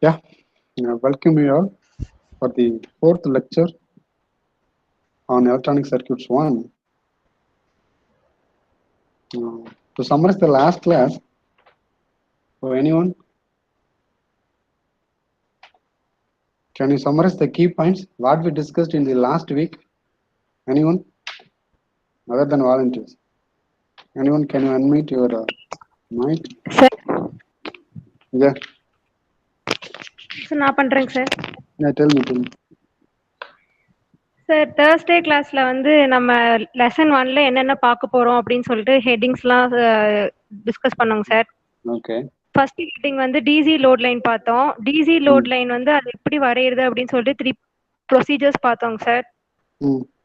Yeah, welcome you all for the fourth lecture on electronic circuits 1. To summarize the last class, so anyone, can you summarize the key points what we discussed in the last week? Anyone other than volunteers? Anyone, can you unmute your mic? Sir, Yeah, நான் பண்றேங்க sir. tell me. Sir Thursday கிளாஸ்ல வந்து நம்ம lesson 1ல என்னென்ன பார்க்க போறோம் அப்படின்னு சொல்லிட்டு ஹெட்டிங்ஸ்லாம் டிஸ்கஸ் பண்ணோங்க சார். Okay. ஃபர்ஸ்ட் ஹெட்டிங் வந்து டிசி லோட் லைன் பார்த்தோம். டிசி லோட் லைன் வந்து அது எப்படி வரையுறது அப்படின்னு சொல்லிட்டு 3 ப்ரொசீஜர்ஸ் பார்த்தோங்க sir.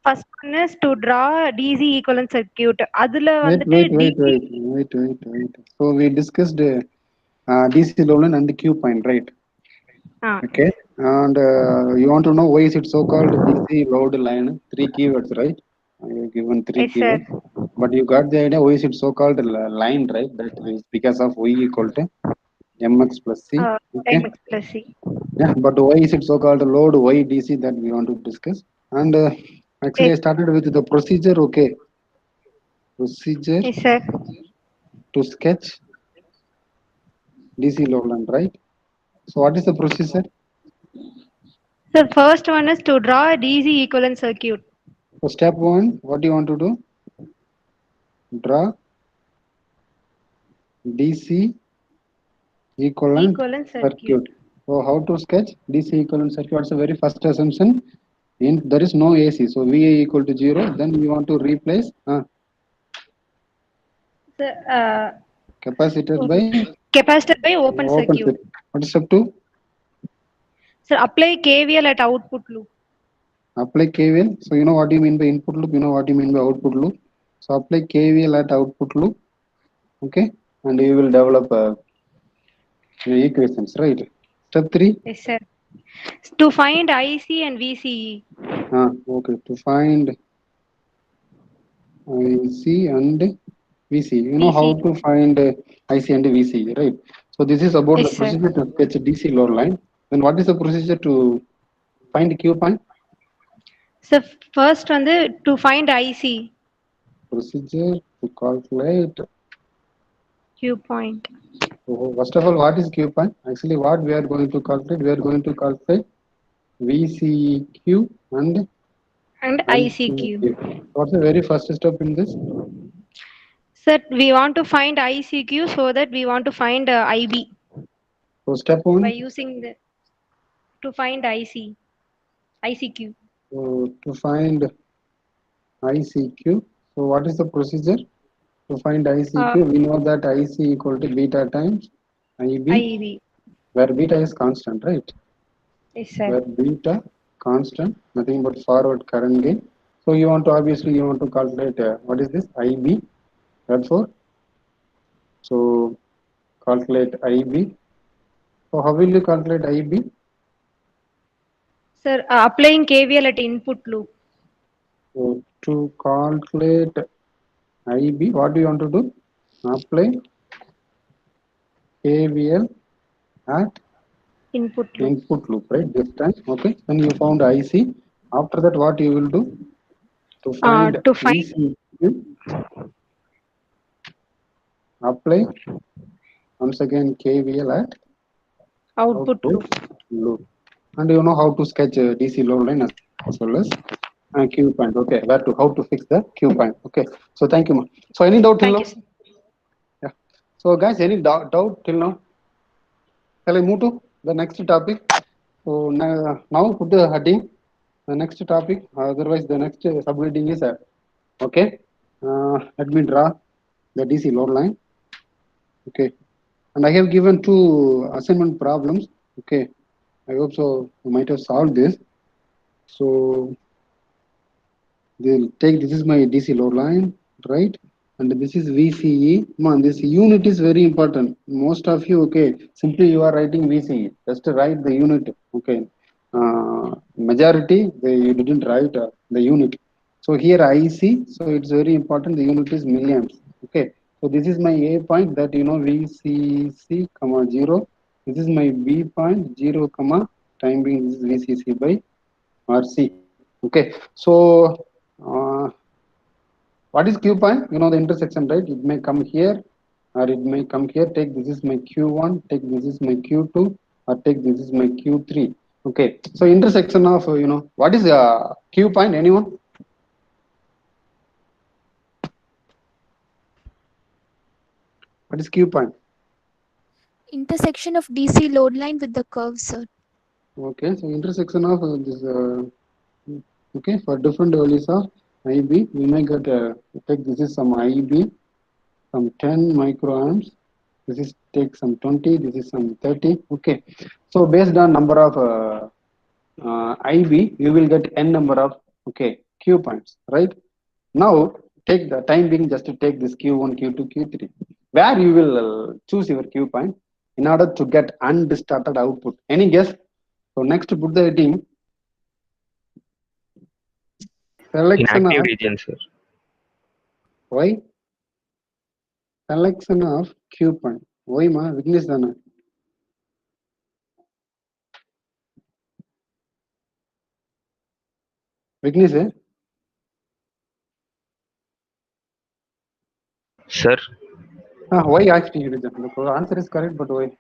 First one is to draw DC equivalent circuit. அதுல வந்துட்டு Wait. So we discussed DC load line and the Q point, right? Okay. And you want to know why is it so called DC load line? 3 keywords, right? You given 3 Yes, sir. keywords. But you got the idea why is it so called line, right? That is because of Y equal to mx plus c. Okay. mx plus c. Yeah, but why is it so called load Y DC that we want to discuss? And actually I started with the procedure. Okay. Procedure Yes, sir. to sketch DC load line, right? So what is the procedure? The first one is to draw a DC equivalent circuit. So step 1, what do you want to do? Draw DC equivalent circuit. So how to sketch DC equivalent circuit? What's the very first assumption? There is no AC, so VA equal to 0. Then we want to replace capacitor by open circuit. What is step 2? So apply KVL at output loop. Apply KVL. So you know what you mean by input loop, you know what you mean by output loop. So apply KVL at output loop. Okay, and you will develop equations, right? Step 3. Yes, sir. To find IC and VCE. Okay, to find IC and VC. You know how to find IC and VC, right? So this is about the procedure to sketch DC load line. Then what is the procedure to find Q point? So first one to find IC. Procedure to calculate Q point. So first of all, what is Q point? Actually, what we are going to calculate? We are going to calculate VCQ and ICQ. What's the very first step in this? Sir, we want to find ICQ so that we want to find IB. So step 1? By using to find ICQ. So to find ICQ, so what is the procedure? To find ICQ, we know that IC equal to beta times IB, where beta is constant, right? Yes, sir. Where beta constant, nothing but forward current gain. So you want to obviously calculate what is this IB. Therefore, so calculate IB. So how will you calculate IB? Sir, applying KVL at input loop. So to calculate IB, what do you want to do? Apply KVL at input loop, right? This time, okay. Then you found IC. After that, what you will do? To find VCQ, apply once again KVL at output loop. And you know how to sketch a DC load line as well as Q point. Okay, how to fix the Q point. Okay, so thank you. So any doubt till now? Yeah. So guys, any doubt till now? Shall I move to the next topic? So now put the heading. The next topic. Otherwise, the next subheading is okay. Let me draw the DC load line. Okay, and I have given 2 assignment problems. Okay, I hope so you might have solved this. So they'll take, this is my DC load line, right? And this is VCE. Man, this unit is very important. Most of you, okay, simply you are writing VCE. Just write the unit, okay. Majority, you didn't write the unit. So here IC, so it's very important. The unit is milliamps. Okay. So this is my A point that VCC, 0. This is my B point 0 comma time being this is VCC by RC. Okay, so what is Q point? You know the intersection, right? It may come here or it may come here. Take this is my Q1, take this is my Q2, or take this is my Q3. Okay, so intersection of what is Q point? Anyone? What is Q point? Intersection of DC load line with the curve, sir. Okay, so intersection of this. Okay, for different values of IB, we may get take this is some IB, some 10 microamps. This is take some 20. This is some 30. Okay, so based on number of IB, you will get n number of Q points, right? Now take the time being just to take this Q1, Q2, Q3, where you will choose your Q point in order to get undistorted output. Any guess? So next put the heading selection Inactive of region, sir. why selection of Q point. Why ma weakness dana? Weakness eh? Sir, Why actually you reason? The answer is correct, but why?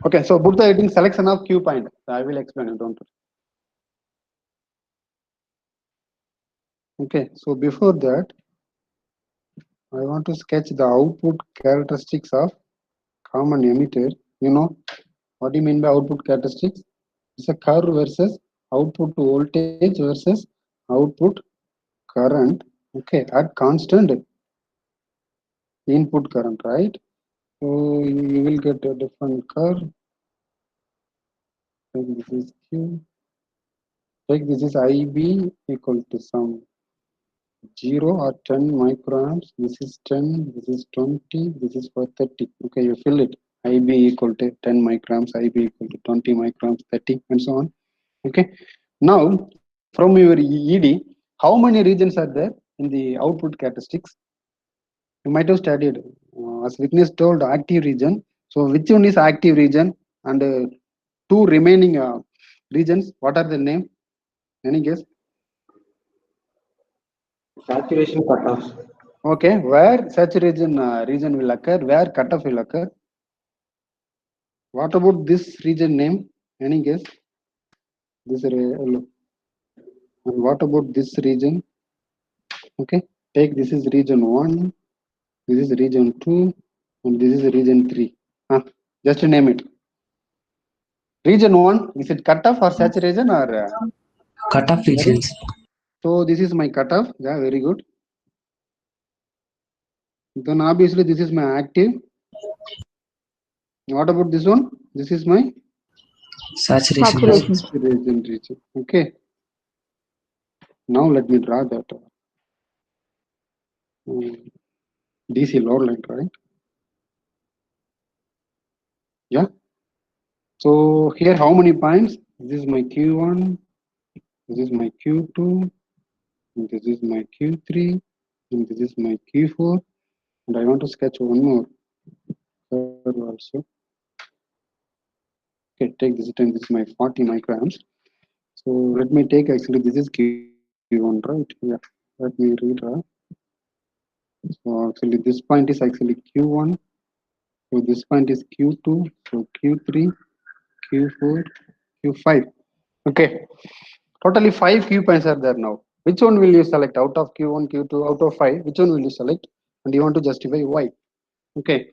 Okay, so put the heading selection of Q point. I will explain it. Don't worry. Okay, so before that, I want to sketch the output characteristics of common emitter. You know what do you mean by output characteristics? It's a curve versus output voltage versus output current. Okay, at constant input current, right? So you will get a different curve. Take this is Q. Take this is IB equal to some 0 or 10 microamps. This is 10, this is 20, this is for 30. Okay, you fill it. IB equal to 10 microamps, IB equal to 20 microamps, 30, and so on. Okay, now from your ED, how many regions are there in the output characteristics? You might have studied, as Vignesh told, active region. So which one is active region? And two remaining regions, what are the name? Any guess? Saturation cutoffs. Okay, where saturation region will occur, where cutoff will occur? What about this region name? Any guess? This and what about this region? Okay, take this is region 1, this is region 2, and this is region 3. Just to name it. Region 1, is it cutoff or saturation or Cutoff regions. So this is my cutoff. Yeah, very good. Then obviously this is my active. What about this one? This is my Saturation. region. Okay. Now let me draw that DC load line, right? Yeah. So here how many points? This is my Q1, this is my Q2, and this is my Q3, and this is my Q4, and I want to sketch one more curve also. Okay, take this time, this is my 40 microamps. So let me take actually this is Q1, right? Yeah, let me redraw. So actually this point is actually Q1, so this point is Q2, so Q3, Q4, Q5. Okay, totally 5 Q points are there now. Which one will you select out of Q1, Q2, out of 5? Which one will you select? And you want to justify why? Okay,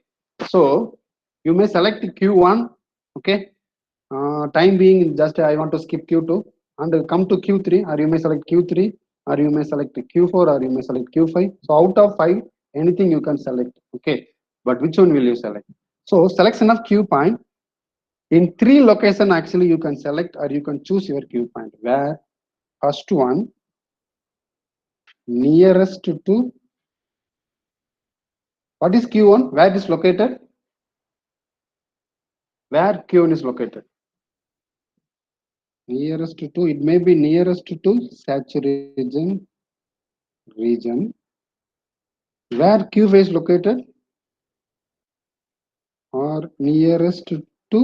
so you may select Q1. Okay, time being just I want to skip Q2 and come to Q3, or you may select Q3, or you may select Q4, or you may select Q5. So out of 5, anything you can select. Okay, but which one will you select? So selection of Q point in 3 location actually you can select, or you can choose your Q point. Where first one nearest to what is Q1? Where it is located? Where Q1 is located? Nearest to, it may be nearest to saturation region. Where Q is located? Or nearest to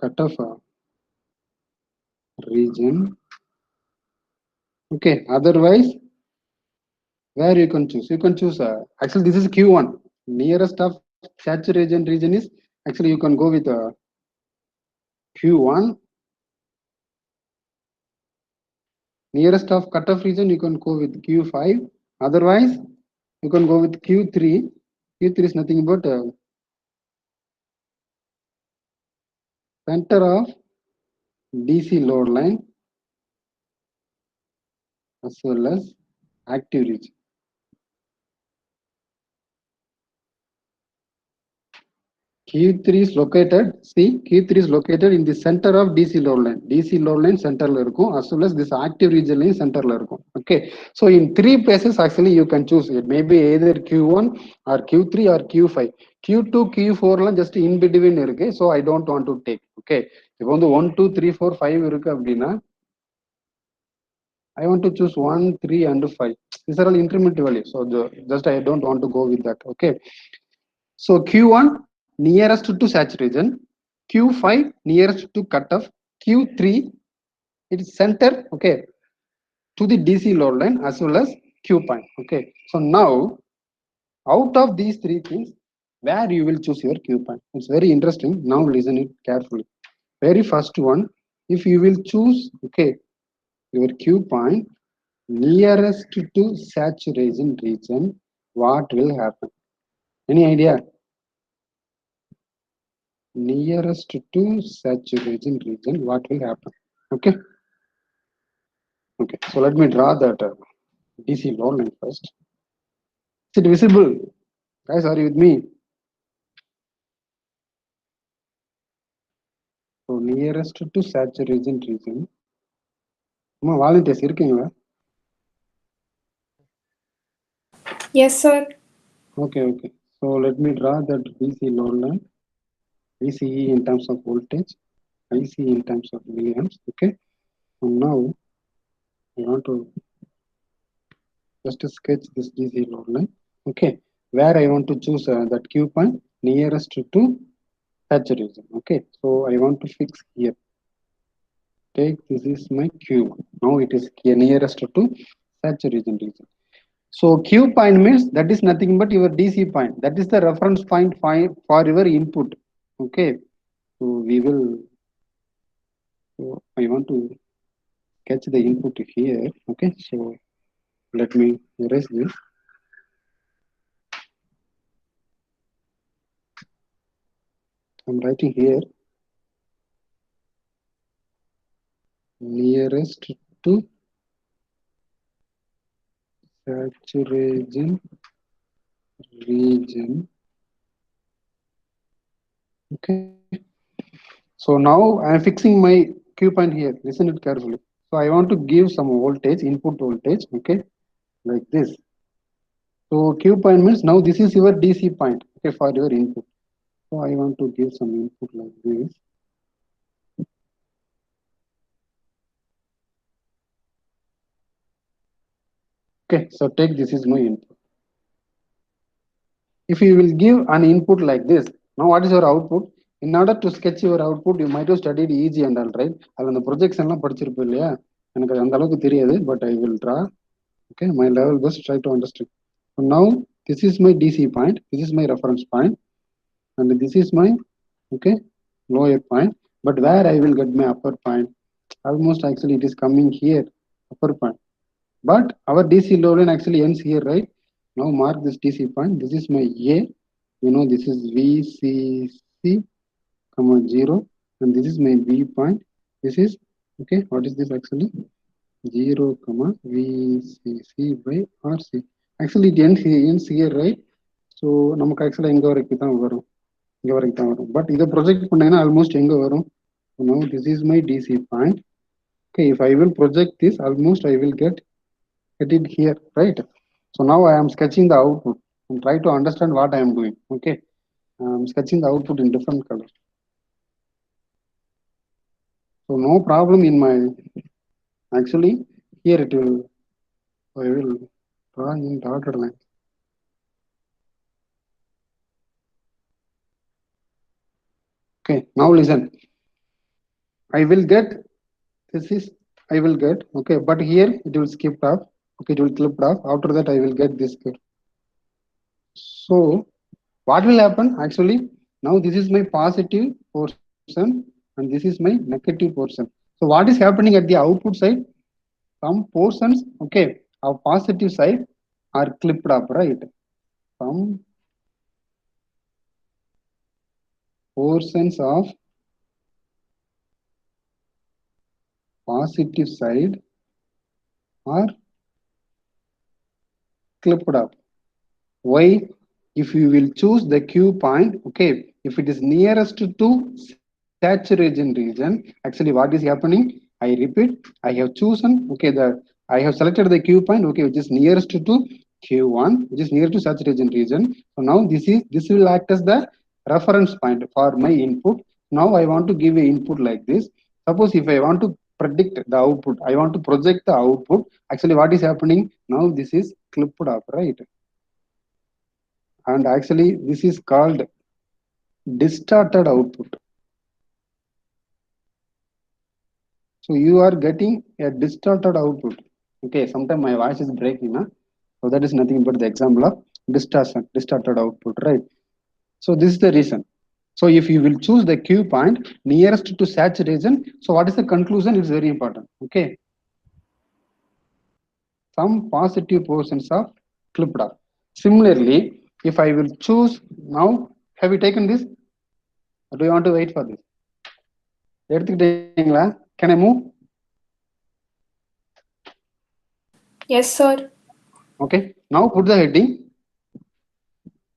cutoff region. Okay, otherwise where you can choose, actually this is Q1, nearest of saturation region is, actually you can go with Q1, nearest of cutoff region you can go with Q5, otherwise you can go with Q3. Q3 is nothing but center of DC load line as well as active region. Q3 is located, see, Q3 is located in the center of DC load line. DC load line center la irukum, as well as this active region line center la irukum. Okay, so in three places actually you can choose it. Maybe either Q1 or Q3 or Q5. Q2, Q4 la just in between irukku, so I don't want to take. Okay, if on the 1, 2, 3, 4, 5 irukku appadina, I want to choose 1, 3 and 5. These are all increment values, so just I don't want to go with that. Okay, so Q1 nearest to saturation, Q5 nearest to cutoff, Q3 it is center, okay, to the DC load line as well as Q point. Okay, so now out of these three things, where you will choose your Q point? It's very interesting. Now listen it carefully. Very first one, if you will choose, okay, your Q point nearest to saturation region, what will happen? Any idea? Nearest to saturation region, what will happen? Okay, okay, so let me draw that DC load line first. Is it visible, guys? Are you with me? So nearest to saturation region, volunteers இருக்கீங்களா? Yes, sir. Okay, okay, so let me draw that DC load line, VCE in terms of voltage, IC in terms of milliamps. Okay, so now I want to just sketch this DC load line. Okay, where I want to choose that Q point nearest to saturation. Okay, so I want to fix here. Take this is my Q. Now it is nearest to saturation region. So Q point means that is nothing but your DC point. That is the reference point for your input. Okay, so we will. So I want to catch the input here. Okay, so let me erase this. I'm writing here nearest to saturation region. Okay, so now I am fixing my Q point here. Listen it carefully. So I want to give some voltage, input voltage. Okay, like this. So Q point means now this is your DC point. Okay, for your input. So I want to give some input like this. Okay, so take this is my input. If you will give an input like this, now what is your output? In order to sketch your output, you might have studied EG and all, right? And the projection la padichiruppu illaya, enakku andha alavukku theriyadhu, but I will draw. Okay, my level best, try to understand. So now this is my DC point, this is my reference point, and this is my, okay, lower point. But where I will get my upper point? Almost actually it is coming here, upper point. But our DC load line actually ends here, right? Now mark this DC point. This is my A. You know, this is VCC, comma 0, and this is my B point. This is, okay, what is this actually? 0, comma VCC by RC. Actually it ends here, right? So நமக்கு actually எங்க வரைக்கும் தான் வரும், இங்க வரைக்கும் தான் வரும். But இதை ப்ரொஜெக்ட் பண்ணீங்கன்னா almost எங்க வரும்? So now this is my DC point. Okay, if I will project this, almost I will get it here, right? So now I am sketching the output and try to understand what I am doing. Okay, I am sketching the output in different colors. So no problem in my, actually here it will I will draw in dotted line. Okay, now listen. I will get this is I will get okay, but here it will skip off. Okay, it will clip off. After that, I will get this curve. So what will happen? Actually, now this is my positive portion and this is my negative portion. So what is happening at the output side? Some portions, okay, of positive side are clipped up, right? Some portions of positive side are clipped up. Why? If you will choose the Q point, okay, if it is nearest to saturation region, actually what is happening? I repeat, I have chosen, okay, I have selected the Q point, okay, which is nearest to Q1, which is near to saturation region. So now this will act as the reference point for my input. Now I want to give a input like this. Suppose if I want to predict the output, I want to project the output. Actually, what is happening? Now this is clipped up, right? And actually this is called distorted output. So you are getting a distorted output. Okay, sometimes my voice is breaking, huh? So that is nothing but the example of distorted output, right? So this is the reason. So if you will choose the Q point nearest to saturation, so what is the conclusion? It's very important. Okay, some positive portions of clipped up. Similarly, if I will choose now, have you taken this? Or do you want to wait for this? Can I move? Yes, sir. Okay, now put the heading.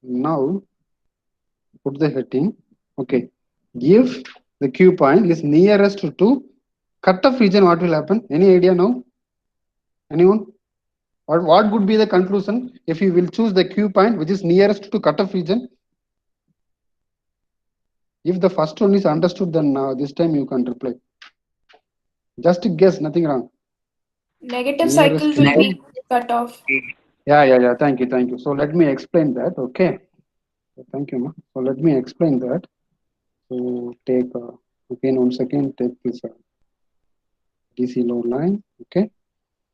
Now put the heading. Okay, if the Q point is nearest to cutoff region, what will happen? Any idea now? Anyone? Or what would be the conclusion if you will choose the Q point which is nearest to cutoff region? If the first one is understood, then this time you can reply. Just guess, nothing wrong. Negative cycle will be cut off. Yeah. Thank you. So let me explain that. Okay. Thank you, ma. So let me explain that. So take again 1 second. Take this DC load line. Okay.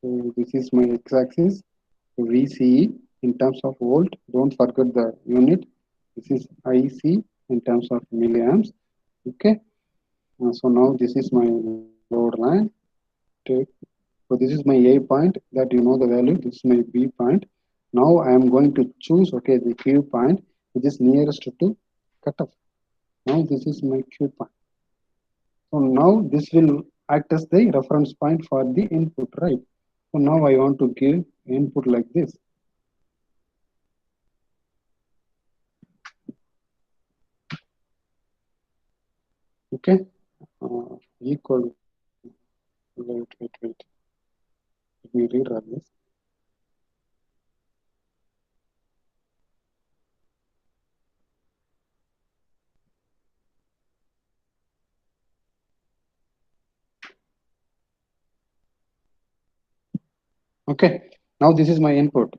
So this is my x-axis. So VCE in terms of volt. Don't forget the unit. This is IC in terms of milliamps. Okay. So now this is my load line. Take. So this is my A point that you know the value. This is my B point. Now I am going to choose, okay, the Q point which is nearest to cutoff. Now this is my Q point. So now this will act as the reference point for the input, right? So now I want to give input like this. Okay, equal. Wait. Let me rewrite this. Okay, now this is my input.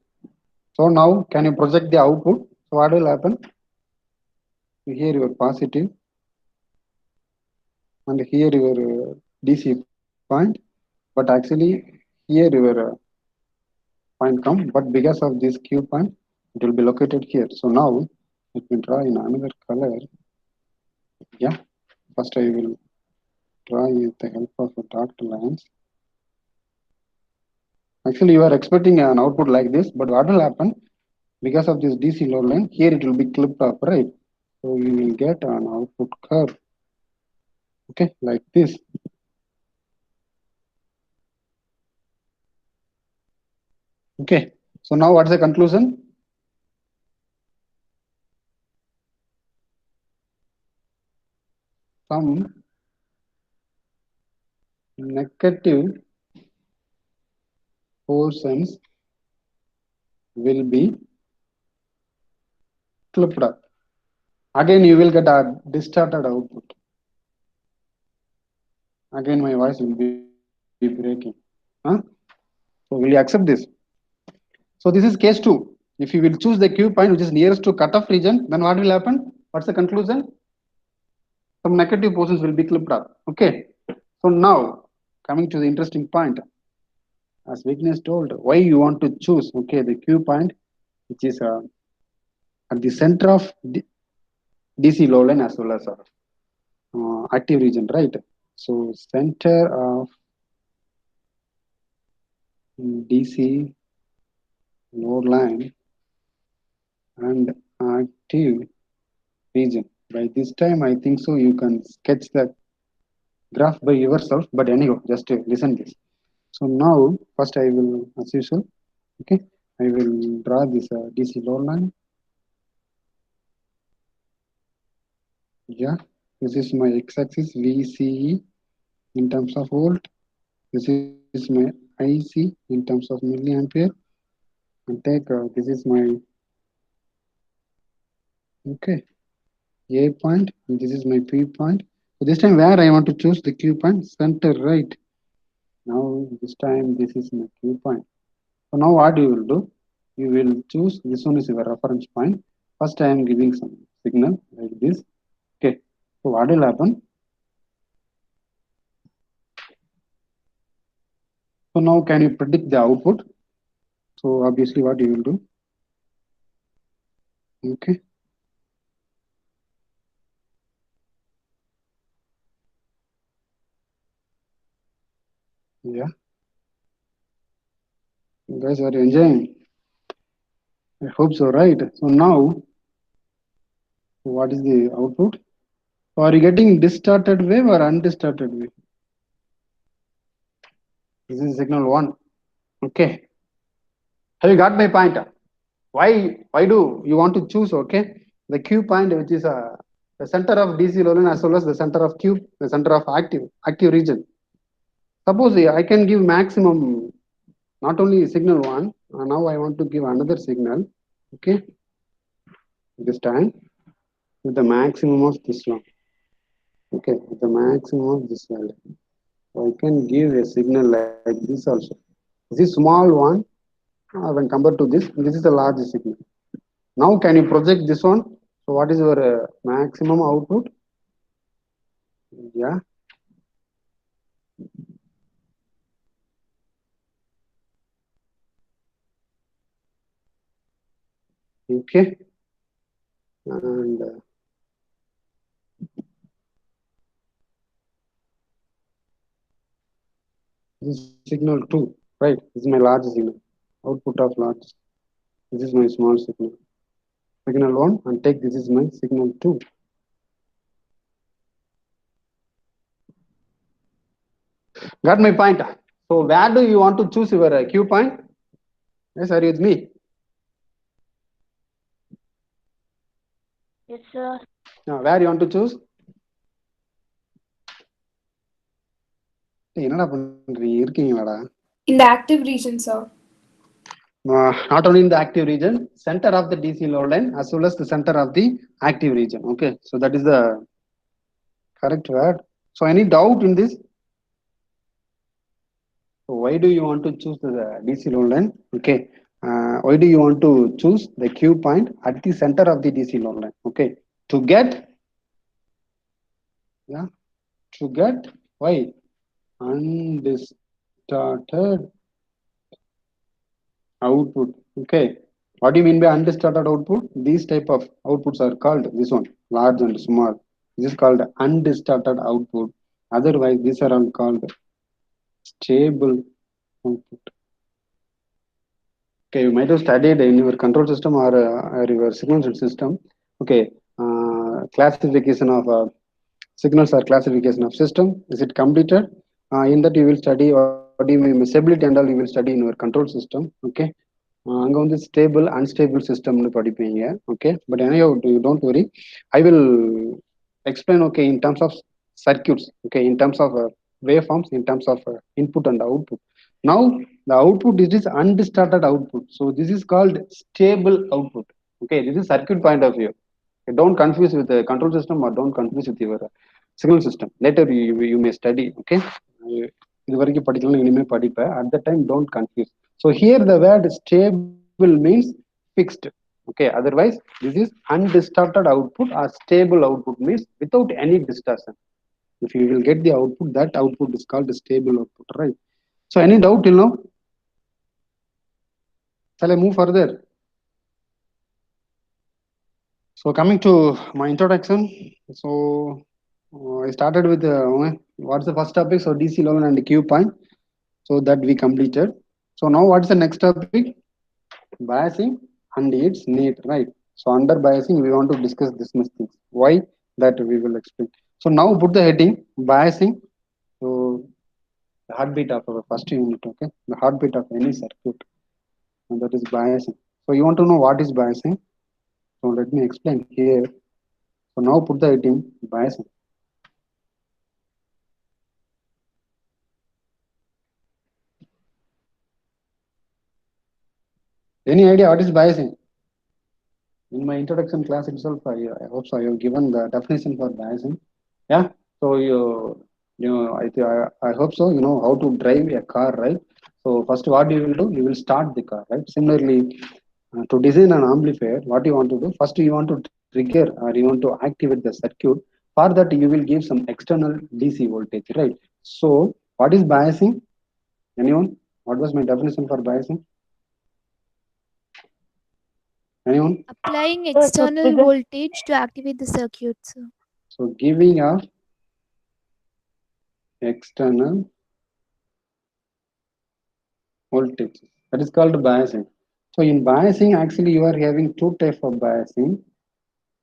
So now can you project the output? So what will happen? Here your positive and here your DC point, but actually here your point come, but because of this Q point, it will be located here. So now let me draw in another color. Yeah, first I will draw with the help of a dark lines. Actually, you are expecting an output like this, but what will happen? Because of this DC load line, here it will be clipped up, right? So you will get an output curve. Okay, like this. Okay, so now what's the conclusion? Some negative portions will be clipped up. Again, you will get a distorted output. Again, my voice will be breaking. Huh? So will you accept this? So this is case 2. If you will choose the Q point which is nearest to cutoff region, then what will happen? What's the conclusion? Some negative portions will be clipped up. Okay. So now coming to the interesting point, as Vignesh told, why you want to choose the Q point which is at the center of DC low line as well as active region, right? So center of DC load line and active region. By this time, I think so you can sketch the graph by yourself. But anyhow, just listen this. So now, first I will, as usual, I will draw this DC load line. Yeah, this is my x-axis VCE in terms of volt. This is my IC in terms of milliampere. And take this is my A point, and this is my P point. So this time where I want to choose the Q point, center right. Now this time this is my Q point. So now what you will do? You will choose this one is your reference point. First I am giving some signal like this. Okay. So what will happen? So now can you predict the output? So obviously what you will do? Okay. Yeah. You guys are enjoying. I hope so, right? So now, what is the output? So are you getting distorted wave or undistorted wave? This is signal 1. Okay. Have you got my point? Why do you want to choose the Q point, which is the center of DC low line as well as the center of Q, the center of active region. Suppose I can give maximum, not only signal 1, now I want to give another signal. Okay. This time with the maximum of this one. Okay, with the maximum of this value. So I can give a signal like this also. This is small one when compared to this is the large signal. Now can you project this one? So what is your maximum output? Yeah. Okay. And this is signal 2, right? This is my large signal. Output of large. This is my small signal. Signal 1 and take this is my signal 2. Got my point? So where do you want to choose your Q point? Yes, are you with me? Yes, sir. Now, where you want to choose? என்னடா பண்றீங்க இருக்கீங்களாடா? In the active region, sir. Not only in the active region, center of the DC load line as well as the center of the active region. Okay, so that is the correct word. So any doubt in this? So why do you want to choose the DC load line? Okay, why do you want to choose the Q point at the center of the DC load line? Okay, to get why undistorted output. Okay, what do you mean by undistorted output? These type of outputs are called this one, large and small. This is called undistorted output. Otherwise, these are all called stable output. Okay, you might have studied in your control system or your signal system. Okay, classification of signals or classification of system. Is it completed? In that you will study, or what do you mean stability and all you will study in your control system. Okay. அங்கே வந்து stable unstable சிஸ்டம்னு படிப்பீங்க. Okay, but anyhow you don't worry, I will explain in terms of circuits, in terms of waveforms, in terms of input and output. Now the output is undistorted output, so this is called stable output. Okay, this is circuit point of view. Okay, don't confuse with the control system or don't confuse with your signal system. Later you may study. Okay, இது வரைக்கும் படிக்கலாம், இனிமே படிப்பேன். At the time don't confuse. So here the word stable means fixed. Okay, otherwise this is undistorted output, or stable output means without any distortion. If you will get the output, that output is called a stable output, right? So any doubt till now? Shall I move further? So coming to my introduction, so I started with what's the first topic? So DC level and Q point, so that we completed. So now what's the next topic? Biasing and its need, right? So under biasing we want to discuss this much things. Why? That we will explain. So now put the heading biasing. So the heartbeat of our first unit, okay? The heartbeat of any circuit, and that is biasing. So you want to know what is biasing? So let me explain here. So now put the heading biasing. Any idea what is biasing? In my introduction class itself, I hope so I have given the definition for biasing. Yeah. So I hope so. You know how to drive a car, right? So first, what you will do? You will start the car, right? Similarly, to design an amplifier, what you want to do? First, you want to trigger or you want to activate the circuit. For that, you will give some external DC voltage, right? So, what is biasing? Anyone? What was my definition for biasing? Anyone? Applying external voltage to activate the circuit, sir. So, giving a external voltage, that is called biasing. So, in biasing, actually, you are having two types of biasing.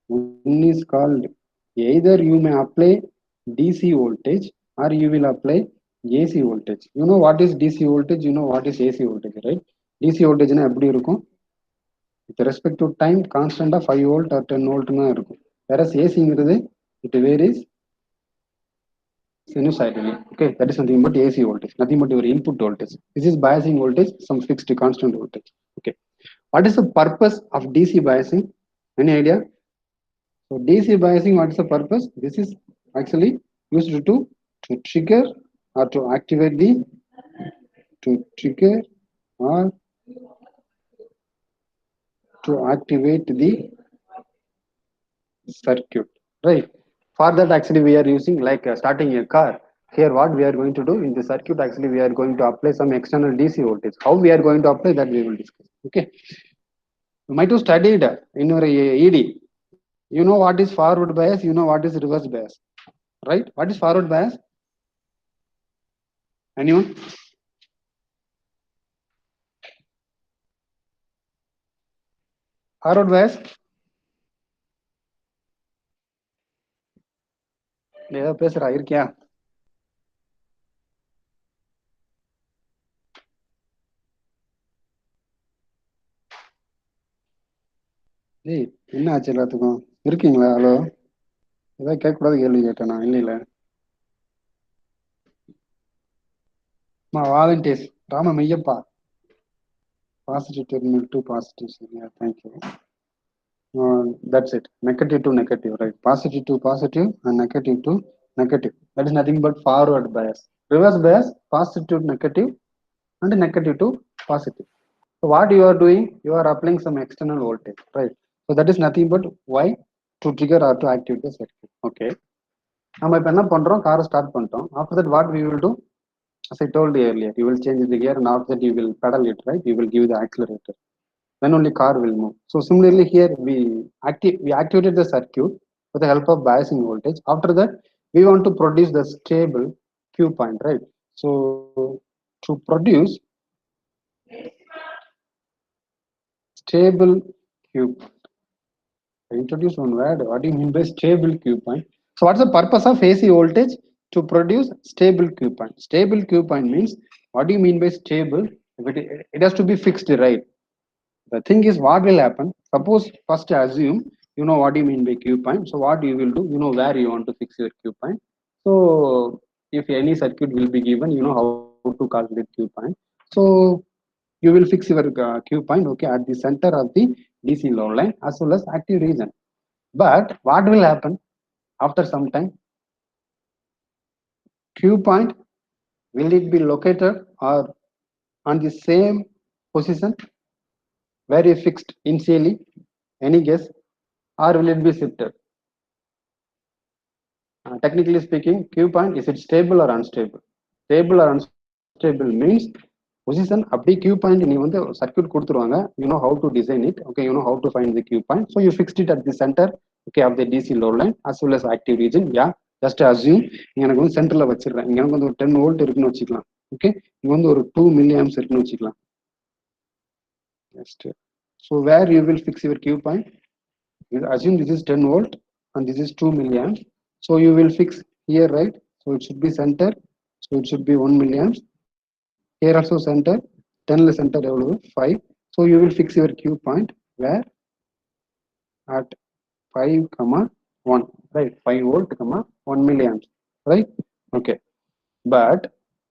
One is called, either you may apply DC voltage or you will apply AC voltage. You know what is DC voltage, you know what is AC voltage, right? DC voltage na eppadi irukum? With respect to time, constant of 5 volt or 10 volt na irukum. Whereas AC ingirudhu, it varies sinusoidally. Okay, that is nothing but AC voltage, nothing but your input voltage. This is biasing voltage, some fixed constant voltage. Okay, what is the purpose of DC biasing? Any idea? So DC biasing, what is the purpose? This is actually used to trigger or to activate the or to activate the circuit, right? For that, actually, we are using like starting a car. Here, what we are going to do in the circuit, actually, we are going to apply some external DC voltage. How we are going to apply that, we will discuss. Okay. You might have studied in your ED. You know what is forward bias, you know what is reverse bias, right? What is forward bias? Anyone? Forward bias? ஏதோ பேசுறா இருக்கியா? ஏய் என்ன ஆச்சு எல்லாத்துக்கும்? இருக்கீங்களா? Hello, ஏதாவது கேட்கக்கூடாது கேள்வி கேட்டேனா? இல்லைல்ல. Volunteers Rama Meiyappa, positive terminal to positive. சரியா, thank you. That's it. Negative to negative, right? Positive to positive and negative to negative. That is nothing but forward bias. Reverse bias, positive to negative and negative to positive. So what you are doing, you are applying some external voltage, right? So that is nothing but why? To trigger or to activate the circuit. Okay. நம்ம இப்போ என்ன பண்றோம்? காரை start பண்ணிட்டோம். After that, what we will do? As I told you earlier, you will change the gear and after that you will pedal it, right? You will give the accelerator. Then only car will move. So similarly here we activated the circuit with the help of biasing voltage. After that we want to produce the stable Q point, right? So to produce stable Q point, I introduce one word. What do you mean by stable Q point? So what's the purpose of AC voltage? To produce stable Q point. Stable Q point means, what do you mean by stable? If it has to be fixed, right? The thing is, what will happen? Suppose first assume you know what you mean by Q point. So what you will do, you know where you want to fix your Q point. So if any circuit will be given, you know how to calculate Q point. So you will fix your Q point, okay, at the center of the DC load line as well as active region. But what will happen after some time? Q point, will it be located or on the same position? where you fixed initially? Any guess? Or will it be shifted? Technically speaking, Q point, is it stable or unstable? Stable or unstable means position அப்படியே Q point நீ வந்து circuit கொடுத்துருவாங்க, you know how to design it, okay, you know how to find the Q point, so you fixed it at the center, okay, of the DC load line as well as active region. Yeah, just assume எனக்கு வந்து சென்டர்ல வச்சிடுறேன், இங்க எனக்கு வந்து ஒரு 10 volt இருக்குன்னு வச்சுக்கலாம், ஓகே, இங்க வந்து ஒரு 2 milliamps இருக்குன்னு வச்சுக்கலாம். Next, so where you will fix your Q point? Assume this is 10 volt and this is 2 milliamps. So you will fix here, right? So it should be center. So it should be 1 milliamps. Here also center. 10 less center 5. So you will fix your Q point where? At 5, 1. Right? 5 volt, 1 milliamps. Right? Okay. But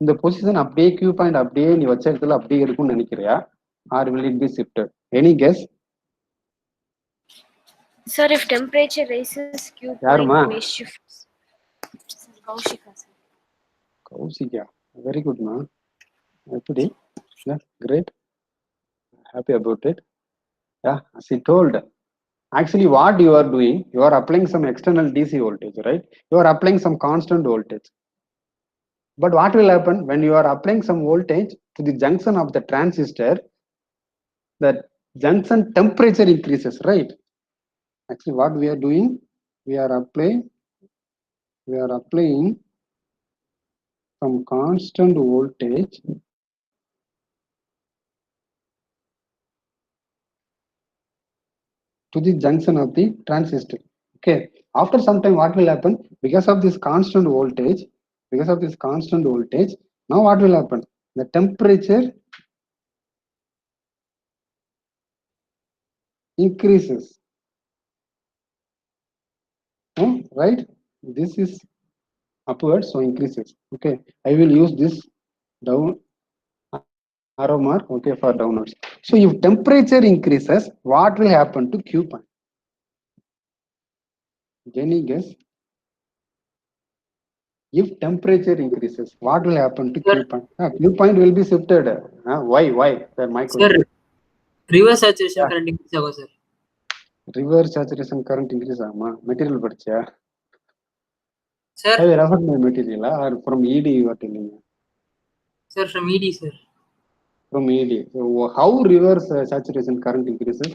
the position அப்படியே Q point அப்படியே நீ வச்ச இடத்துல அப்படியே இருக்கும்னு நினைக்கிறியா? Or will it be shifted? Any guess? Sir, if temperature rises, Q Yaruma? point may shift. Kaushika, sir. Kaushika, very good, man. Happy, yeah, great. Happy about it. Yeah, as he told, actually what you are doing, you are applying some external DC voltage, right? You are applying some constant voltage. But what will happen when you are applying some voltage to the junction of the transistor? The junction temperature increases, right? Actually, what we are doing, we are applying some constant voltage to the junction of the transistor. Okay, after some time what will happen? Because of this constant voltage, now what will happen? The temperature increases. Right? This is upwards, so increases. Okay, I will use this down arrow mark, okay, for downwards. So if temperature increases, what will happen to Q point? Any guess? If temperature increases, what will happen to Q point? Q point will be shifted. Why? My question. Sir, reverse saturation current increase ஆகும் sir. Reverse saturation current increase ஆகுமா? Material படிச்சியா? Sir. Have you referred my material or from ED you are telling me? Sir, from ED, sir. From ED. So how reverse saturation current increases?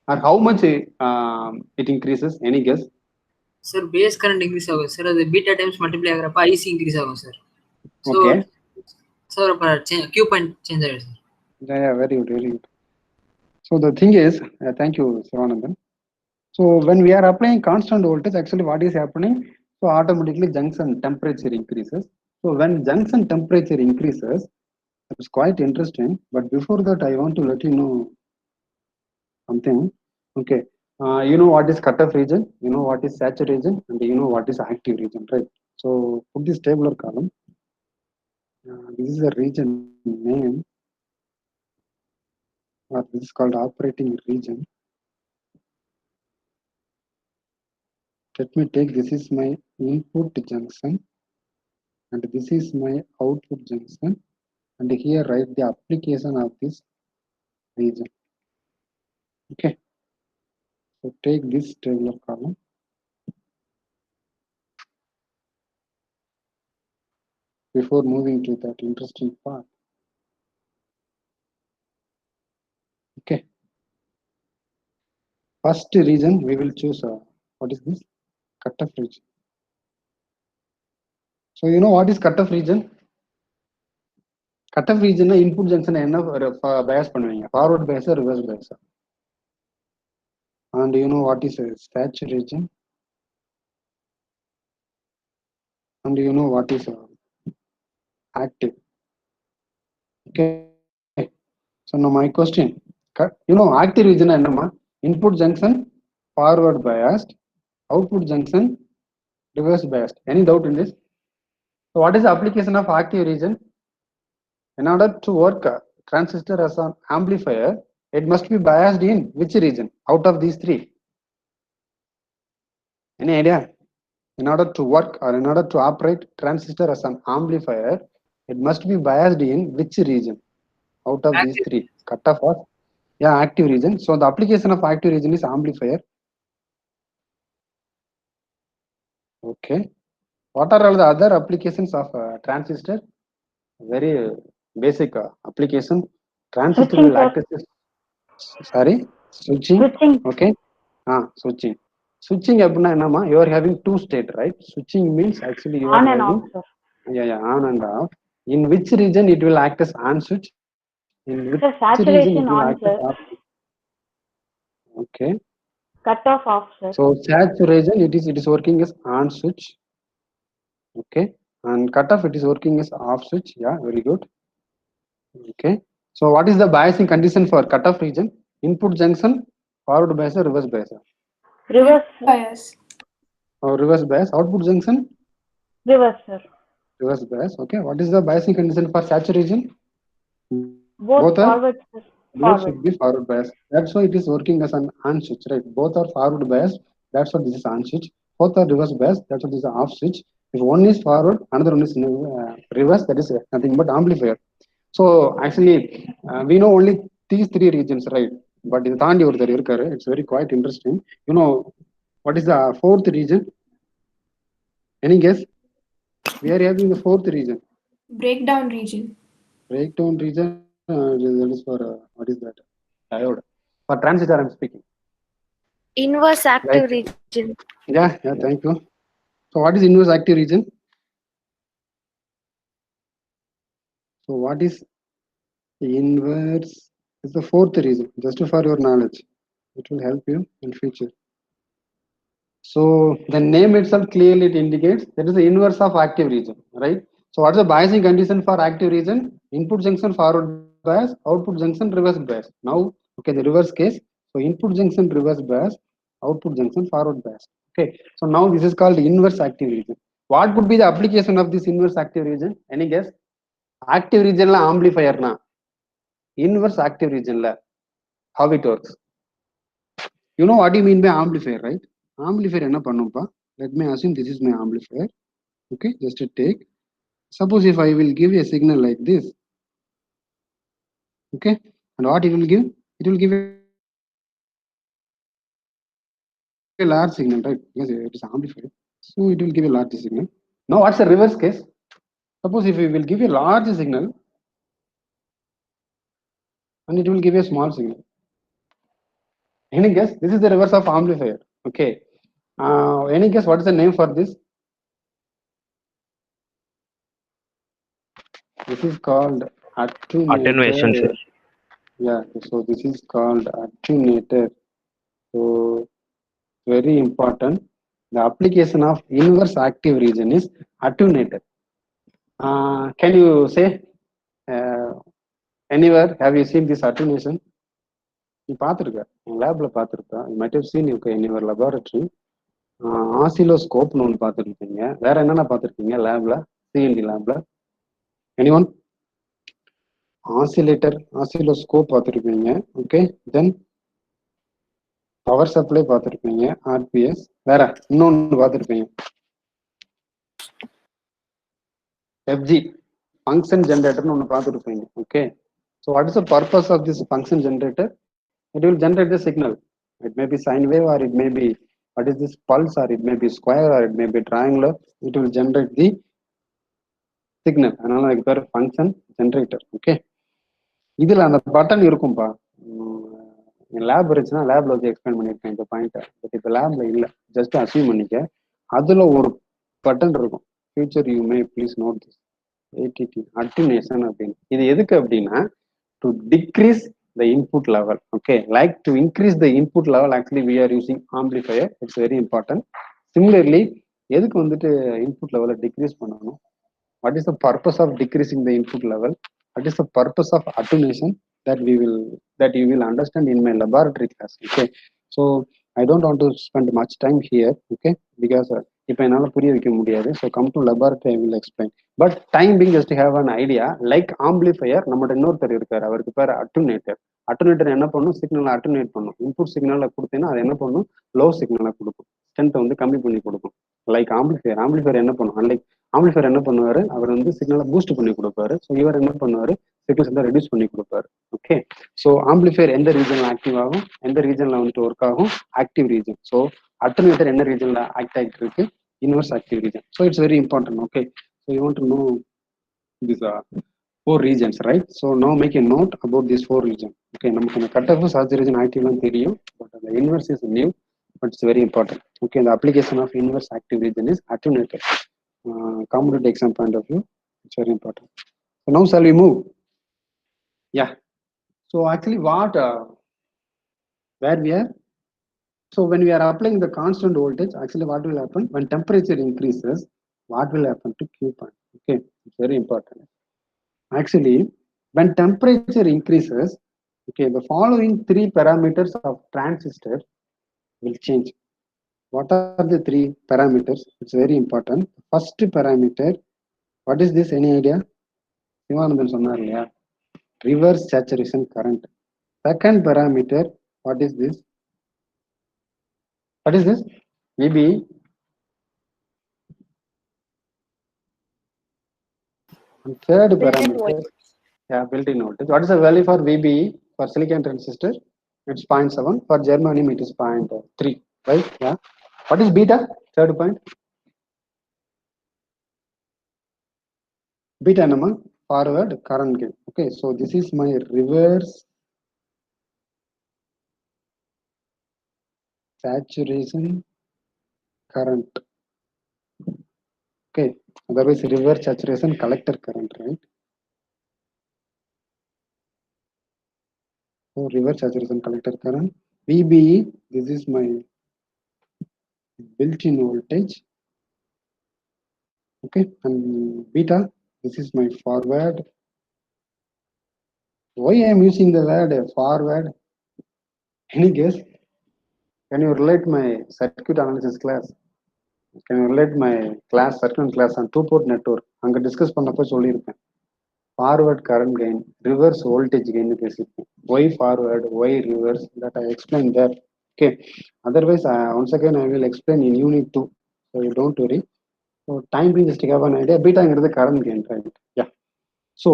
Or how much it increases? Any guess? Sir, base current increase ஆகும் sir. அது beta times multiply ஆகிறப்ப IC increase ஆகும் sir. So, okay. Sir, Q point change ஆகும் sir. Yeah, very good. So the thing is, thank you, Sivanandan. So when we are applying constant voltage, actually what is happening? So automatically junction temperature increases. So when junction temperature increases, it's quite interesting. But before that, I want to let you know something. Okay, you know what is cutoff region, you know what is saturation, and you know what is active region, right? So put this tabular column. This is a region name, or this is called operating region. Let me take, this is my input junction and this is my output junction, and here write the application of this region. Okay, so take this tabular column. Before moving to that interesting part. Okay, first region we will choose what is this? Cutoff region. So you know what is cutoff region? Cutoff region input junction enna bias பண்ணுவீங்க, forward bias or reverse bias? And you know what is a saturation, and you know what is active. Okay, so now my question, you know active region என்னமா? Input junction forward biased, output junction reverse biased. Any doubt in this? So what is the application of active region? In order to work transistor as an amplifier, it must be biased in which region out of these three? Any idea? In order to work or in order to operate transistor as an amplifier, it must be biased in which region out of these three? Cutoff or Yeah, active region. So the application of active region is amplifier. Okay. What are all the other applications of transistor? Very basic application. Transistor Switching, will act sir. as sorry, switching. Switching. Okay. Switching. Switching அப்படின்னா என்னமா? You are having two state, right? Switching means actually you are On and having off, sir. yeah on and off. In which region it will act as on switch? In which Sir, region it saturation will on, act as sir. off? Okay. Cutoff off, sir. So saturation it is working as on switch. Okay. And cutoff it is working as off switch. Yeah, very good. Okay. So what is the biasing condition for cutoff region? Input junction, forward bias or reverse bias? Reverse, sir. Bias. Or reverse bias. Output junction? Reverse, sir. Reverse bias. Okay. What is the biasing condition for saturation? Both are forward, sir. both Forward. should be forward bias. That's why it is working as an on switch, right? Both are forward bias. That's what this is on switch. Both are reverse bias. That's what this is off switch. If one is forward, another one is reverse. That is nothing but amplifier. So actually, we know only these three regions, right? But in Thandi ஒருத்தர் இருக்காரு. It's very quite interesting. You know, what is the fourth region? Any guess? We are having the fourth region. Breakdown region. Breakdown region. That is for what is that? Diode. For transistor, I'm speaking. Inverse active Right. region. Yeah. Thank you. So what is inverse active region? So what is inverse? It's the fourth region. Just for your knowledge, it will help you in future. So the name itself clearly it indicates that is the inverse of active region, right? So what's the biasing condition for active region? Input junction forward bias, output junction reverse bias. Now, okay, the reverse case. So input junction reverse bias, output junction forward bias. Okay, so now this is called inverse active region. What could be the application of this inverse active region? Any guess? Active region la amplifier na. Inverse active region la. How it works? You know what you mean by amplifier, right? Amplifier enna pannumpa? Let me assume this is my amplifier. Okay, just a take. Suppose if I will give a signal like this, okay, and what it will give? It will give a large signal, right? Because it is amplified, so it will give a large signal. Now, what's the reverse case? Suppose if we will give a large signal and it will give a small signal. Any guess? This is the reverse of amplifier. Okay. Any guess what is the name for this? This is called Attenuation, attenuator. sir. Yeah, so this is called attenuator. So very important. The application of inverse active region is attenuator. Can you say anywhere have you seen this attenuation? You பார்த்துருக்க லேப்ல பார்த்துருப்ப. You might have seen in your laboratory. ஆசிலோஸ்கோப்னு ஒன்று பார்த்துருப்பீங்க. வேற என்னென்ன பார்த்துருக்கீங்க லேப்ல? சிஎன்டி லேப்ல? எனிஒன்? ஆசிலேட்டர், ஆசிலோஸ்கோப் பார்த்துருப்பீங்க. ஓகே, தென் பவர் சப்ளை பார்த்துருப்பீங்க, ஆர்பிஎஸ். வேற இன்னொன்று பார்த்துருப்பீங்க, எஃப்ஜி ஃபங்க்ஷன் ஜென்ரேட்டர்னு ஒன்று பார்த்துருப்பீங்க. Okay, so what is the purpose of this function generator? It will generate the signal. It may be sine wave or it may be what is this pulse or it may be square or it may be triangular. It will generate the signal. அதனால அதுக்கு பேர் function generator. Okay, இதுல அந்த button இருக்கும்பா. Lab இருந்துச்சுன்னா லேப்ல வச்சு explain பண்ணியிருக்கேன் இந்த பாயிண்ட்டை. பட் இப்போ லேப்ல இல்லை, ஜஸ்ட் அசீவ் பண்ணிக்க. அதுல ஒரு பட்டன் இருக்கும். Future you may please note this ATT attenuation அப்படின்னு. இது எதுக்கு அப்படின்னா to decrease the input level. Okay, like to increase the input level, actually we are using amplifier. It's very important. Similarly, எதுக்கு வந்துட்டு input level decrease பண்ணணும்? What is the purpose of decreasing the input level? What is the purpose of attenuation? That you will understand in my laboratory class. Okay, so I don't want to spend much time here. Okay, because இப்போ என்னால புரிய வைக்க முடியாது. So come to laboratory, I will explain. But time being just to have an idea, like amplifier, நம்மகிட்ட இன்னொருத்தர் இருக்காரு, அவருக்கு பேர் அட்டென்யூட்டர். அட்டென்யூட்டர் என்ன பண்ணும்? சிக்னலை அட்டென்யூட் பண்ணும். இன்புட் சிக்னலை கொடுத்தீங்கன்னா அது என்ன பண்ணும்? லோ சிக்னலை கொடுக்கும், ஸ்ட்ரென்த்தை வந்து கம்மி பண்ணி கொடுக்கும். லைக் ஆம்பிளிஃபையர் என்ன பண்ணும்? அன்லைக் ஆம்பிளிஃபையர் என்ன பண்ணுவாரு? அவர் வந்து சிக்னலை பூஸ்ட் பண்ணி கொடுப்பாரு. ஸோ இவர் என்ன பண்ணுவாரு? ஃப்ரீக்வன்சி ரெடியூஸ் பண்ணி கொடுப்பாரு. ஓகே, ஸோ ஆம்பிளிஃபையர் எந்த ரீஜன்ல ஆக்டிவ் ஆகும், எந்த ரீஜன்ல வந்துட்டு ஒர்க் ஆகும், ஆக்டிவ் ரீஜன். ஸோ அட்டர்னேட்டர் என்ன ரீஜன்ல ஆக்ட் ஆகிட்டு இருக்கு, inverse active region. So it's very important. Okay, so you want to know these 4 regions, right? So now make a note about these 4 regions. Okay, நமக்கு இந்த cutoff saturation active லாம் தெரியும், but the inverse is new, but it's very important. Okay, the application of inverse active region is attenuator. Commutative exam point of view, it's very important. So now shall we move? Yeah. So actually what where we are, so when we are applying the constant voltage, actually what will happen when temperature increases, what will happen to Q point? Okay, it's very important. Actually, when temperature increases, okay, the following 3 parameters of transistor will change. What are the 3 parameters? It's very important. First parameter, what is this? Any idea? Sivanandan சொன்னார் இல்லையா, reverse saturation current. Second parameter, what is this? What is this? VB. And third parameter, yeah, built-in voltage. What is the value for VBE for silicon transistor? It's 0.7. For germanium, it is 0.3. Right? Yeah. What is beta? Third point. Beta number forward current gain. Okay, so this is my reverse saturation current. Okay, otherwise reverse saturation collector current, right? So reverse saturation collector current. VBE, this is my built-in voltage. Okay, and beta, this is my forward. Why I am using the word forward? Any guess? Can you relate my circuit analysis class? Can you relate my class, circuit class on 2-port network? அங்க discuss பண்ணப்போ சொல்லியிருப்பேன், forward current gain, reverse voltage gain பேசியிருப்பேன். Y forward, Y reverse, that I explain there. Okay, otherwise once again I will explain in unit 2. So you don't worry. So time being just have an idea. பீட்டாங்கிறது current gain, right? Yeah. So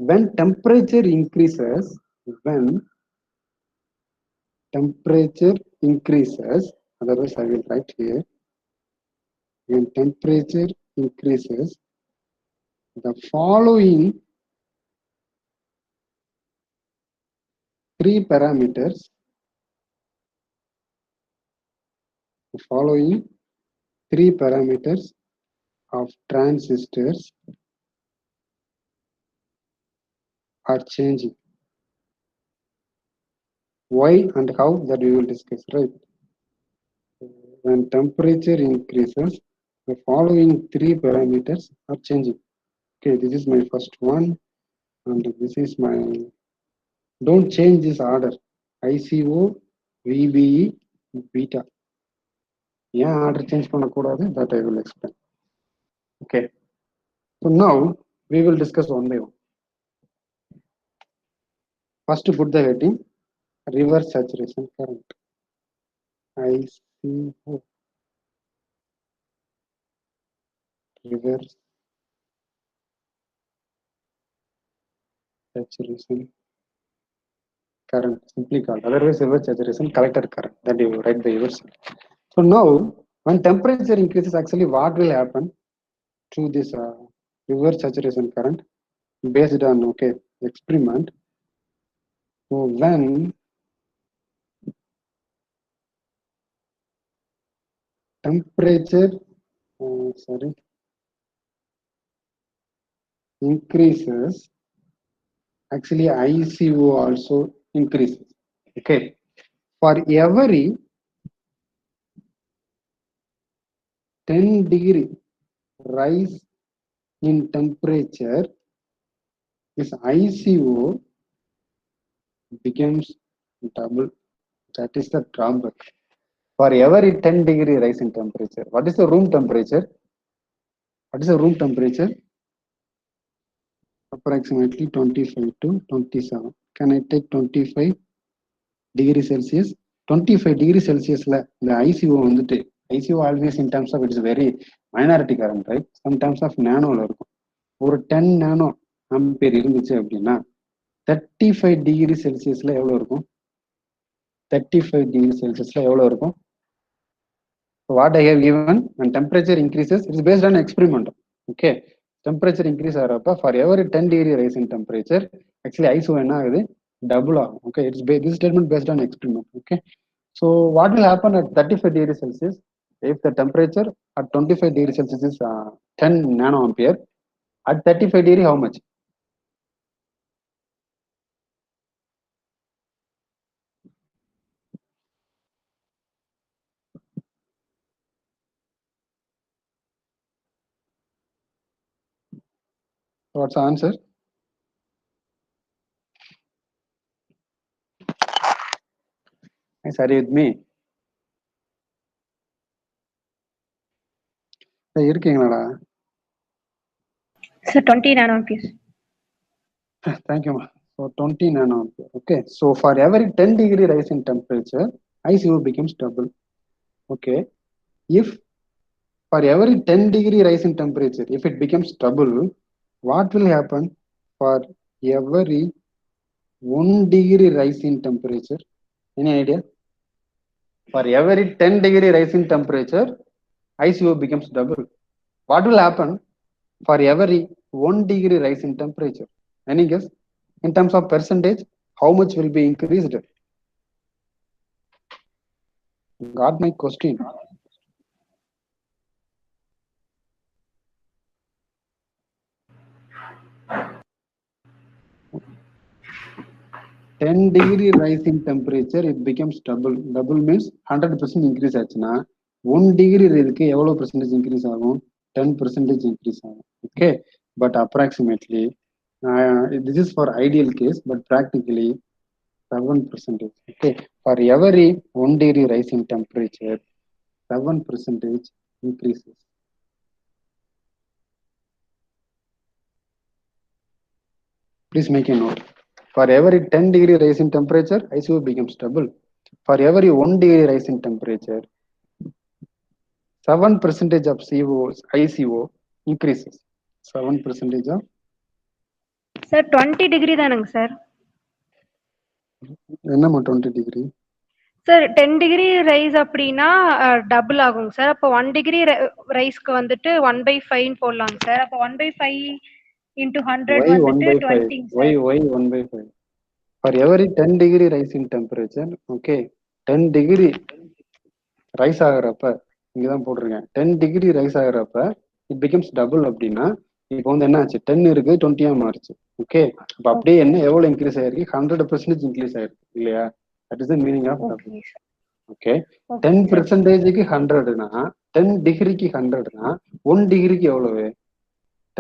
when temperature increases, when temperature increases, otherwise I will write here, when temperature increases, the following 3 parameters, the following 3 parameters of transistors are changing. Why and how, that we will discuss, right? When temperature increases, the following 3 parameters are changing. Okay, this is my first one, and this is my, don't change this order, ICO, VBE, beta. Yeah, order change பண்ணக்கூடாது, that I will explain. Okay, so now we will discuss one by one. First, put the heading reverse saturation current, ICO, reverse saturation current, simply called, otherwise reverse saturation collector current, that you write by yourself. So now when temperature increases, actually what will happen to this reverse saturation current based on, okay, experiment. So when temperature increases, actually ICO also increases. Okay, for every 10 degree rise in temperature, this ICO becomes double. That is the drawback. For every 10 degree rise in temperature, what is the room temperature? What is the room temperature? Approximately 25 to 27. Can I take 25 degree Celsius? 25 degree Celsius la the ICO வந்துட்டு, ICO always in terms of, it is very minority current, right? Some terms of nano la இருக்கும். ஒரு 10 nano ampere இருந்துச்சு அப்படின்னா 35 degree செல்சியஸ்ல எவ்வளவு இருக்கும்? 35 degree செல்சியஸ்ல எவ்வளவு இருக்கும்? What I have given, when temperature increases, it is based on experiment. Okay, temperature increase ஆகிறப்ப for every 10 degree rise in temperature, actually ISO என்ன ஆகுது? Double ஆகும். Okay, this statement based on experiment. Okay, so what will happen at 35 degrees Celsius? If the temperature at 25 degrees Celsius is 10 nanoampere, at 35 degree how much? What's the answer? Guys, are you with me? இருக்கீங்களாடா? Sir, 20 nanoamperes. Thank you, ma. So 20 nanoampere. Okay, so for every 10 degree rise in temperature, ICO becomes double. Okay, if for every 10 degree rise in temperature, if it becomes double, what will happen for every 1 degree rise in temperature? Any idea? For every 10 degree rise in temperature, ICO becomes double. What will happen for every 1 degree rise in temperature? Any guess? In terms of percentage, how much will be increased? Got my question? Ten degree rise in temperature, it becomes double. Double means 100% increase ஆச்சுன்னா 1 degree இதுக்கு எவ்வளவு percentage increase ஆகும்? 10% increase ஆகும். Okay, but approximately this is for ideal case, but practically 7%. Okay, for every 1 degree rise in temperature, 7% increases. Please make a note. For every 10 degree rise in temperature, ICO becomes double. For every 1 degree rise in temperature, 7% of ICO increases. 7% of. Sir, 20 degree தானங்க sir? என்னமா 20 degree? Sir 10 டிகிரி rice அப்படின்னா double ஆகுங்க sir. அப்போ 1 degree ரைஸ்க்கு வந்துட்டு 1/5 போடலாங்க sir. அப்போ 1/5 into 100 Why வந்துட்டு 1/5? 20 Why sir. 1/5? For every 10 degree rise in temperature, okay, 10 degree rise ஆகிறப்ப இங்கதான் போட்டிருக்கேன். 10 டிகிரி ரைஸ் ஆகிறப்ப இட் பிகம்ஸ் டபுள் அப்படின்னா இப்போ வந்து என்ன ஆச்சு? 10 இருக்கு 20 மாறிச்சு. ஓகே, அப்ப அப்படியே என்ன எவ்வளவு இன்க்ரீஸ் ஆயிருக்கு? 100% இன்க்ரீஸ் ஆயிருக்கு இல்லையா? That is the meaning of double. Okay, 10%க்கு 100னா 10 டிகிரிக்கு 100னா 1 டிகிரிக்கு எவ்வளவு?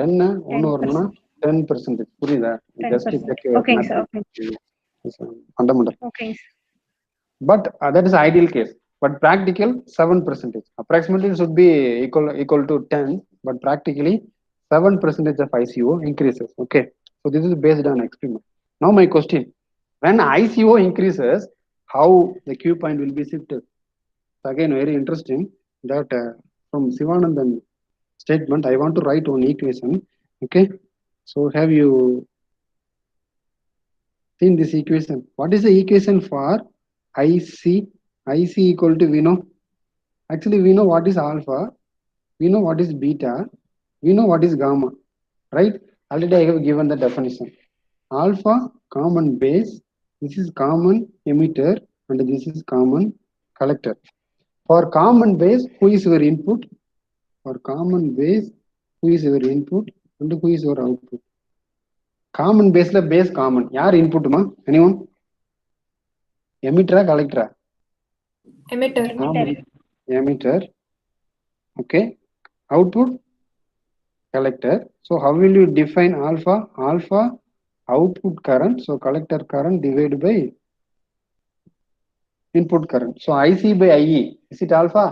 10 ஒன்னு வரணும்னா 10%. புரியுதா? Just fundamental. But that is ideal case. But practical 7%. Approximately it should be equal to 10, but practically 7% of ICO increases. Okay, so this is based on experiment. Now my question: when ICO increases, how the Q point will be shifted? So again, very interesting that from Sivanandan statement, I want to write one equation. Okay, so have you seen this equation? What is the equation for IC equal to, we know, actually we know what is alpha, we know what is beta, we know what is gamma, right? Already I have given the definition. Alpha common base, this is common emitter, and this is common collector. For common base, who is your input? For common base, who is your input and who is your output? Common base la base common, yaar input ma? Anyone? Emitter or collector? Emitter. Emitter. Okay, output collector. So how will you define alpha? Alpha output current, so collector current divided by input current. So IC by IE, is it alpha?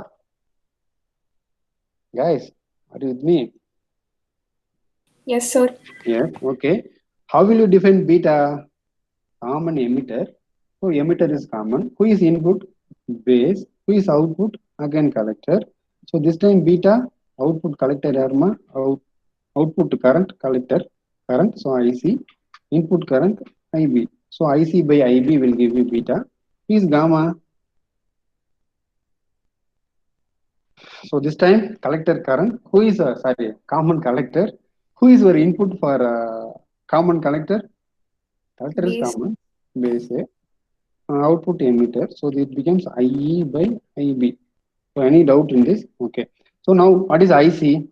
Guys, are you with me? Yes, sir. Yeah, okay. How will you define beta? Common emitter. So emitter is common. Who is input? Base. Who is output? Again collector. So this time beta output collector output current collector current. So IC input current IB. So IC by IB will give you beta. Who is gamma? So this time collector current. Who is common collector? Who is your input for common collector? Collector is Base. common. Base A. Output emitter. So it becomes IE by IB. So any doubt in this? Okay. So now what is IC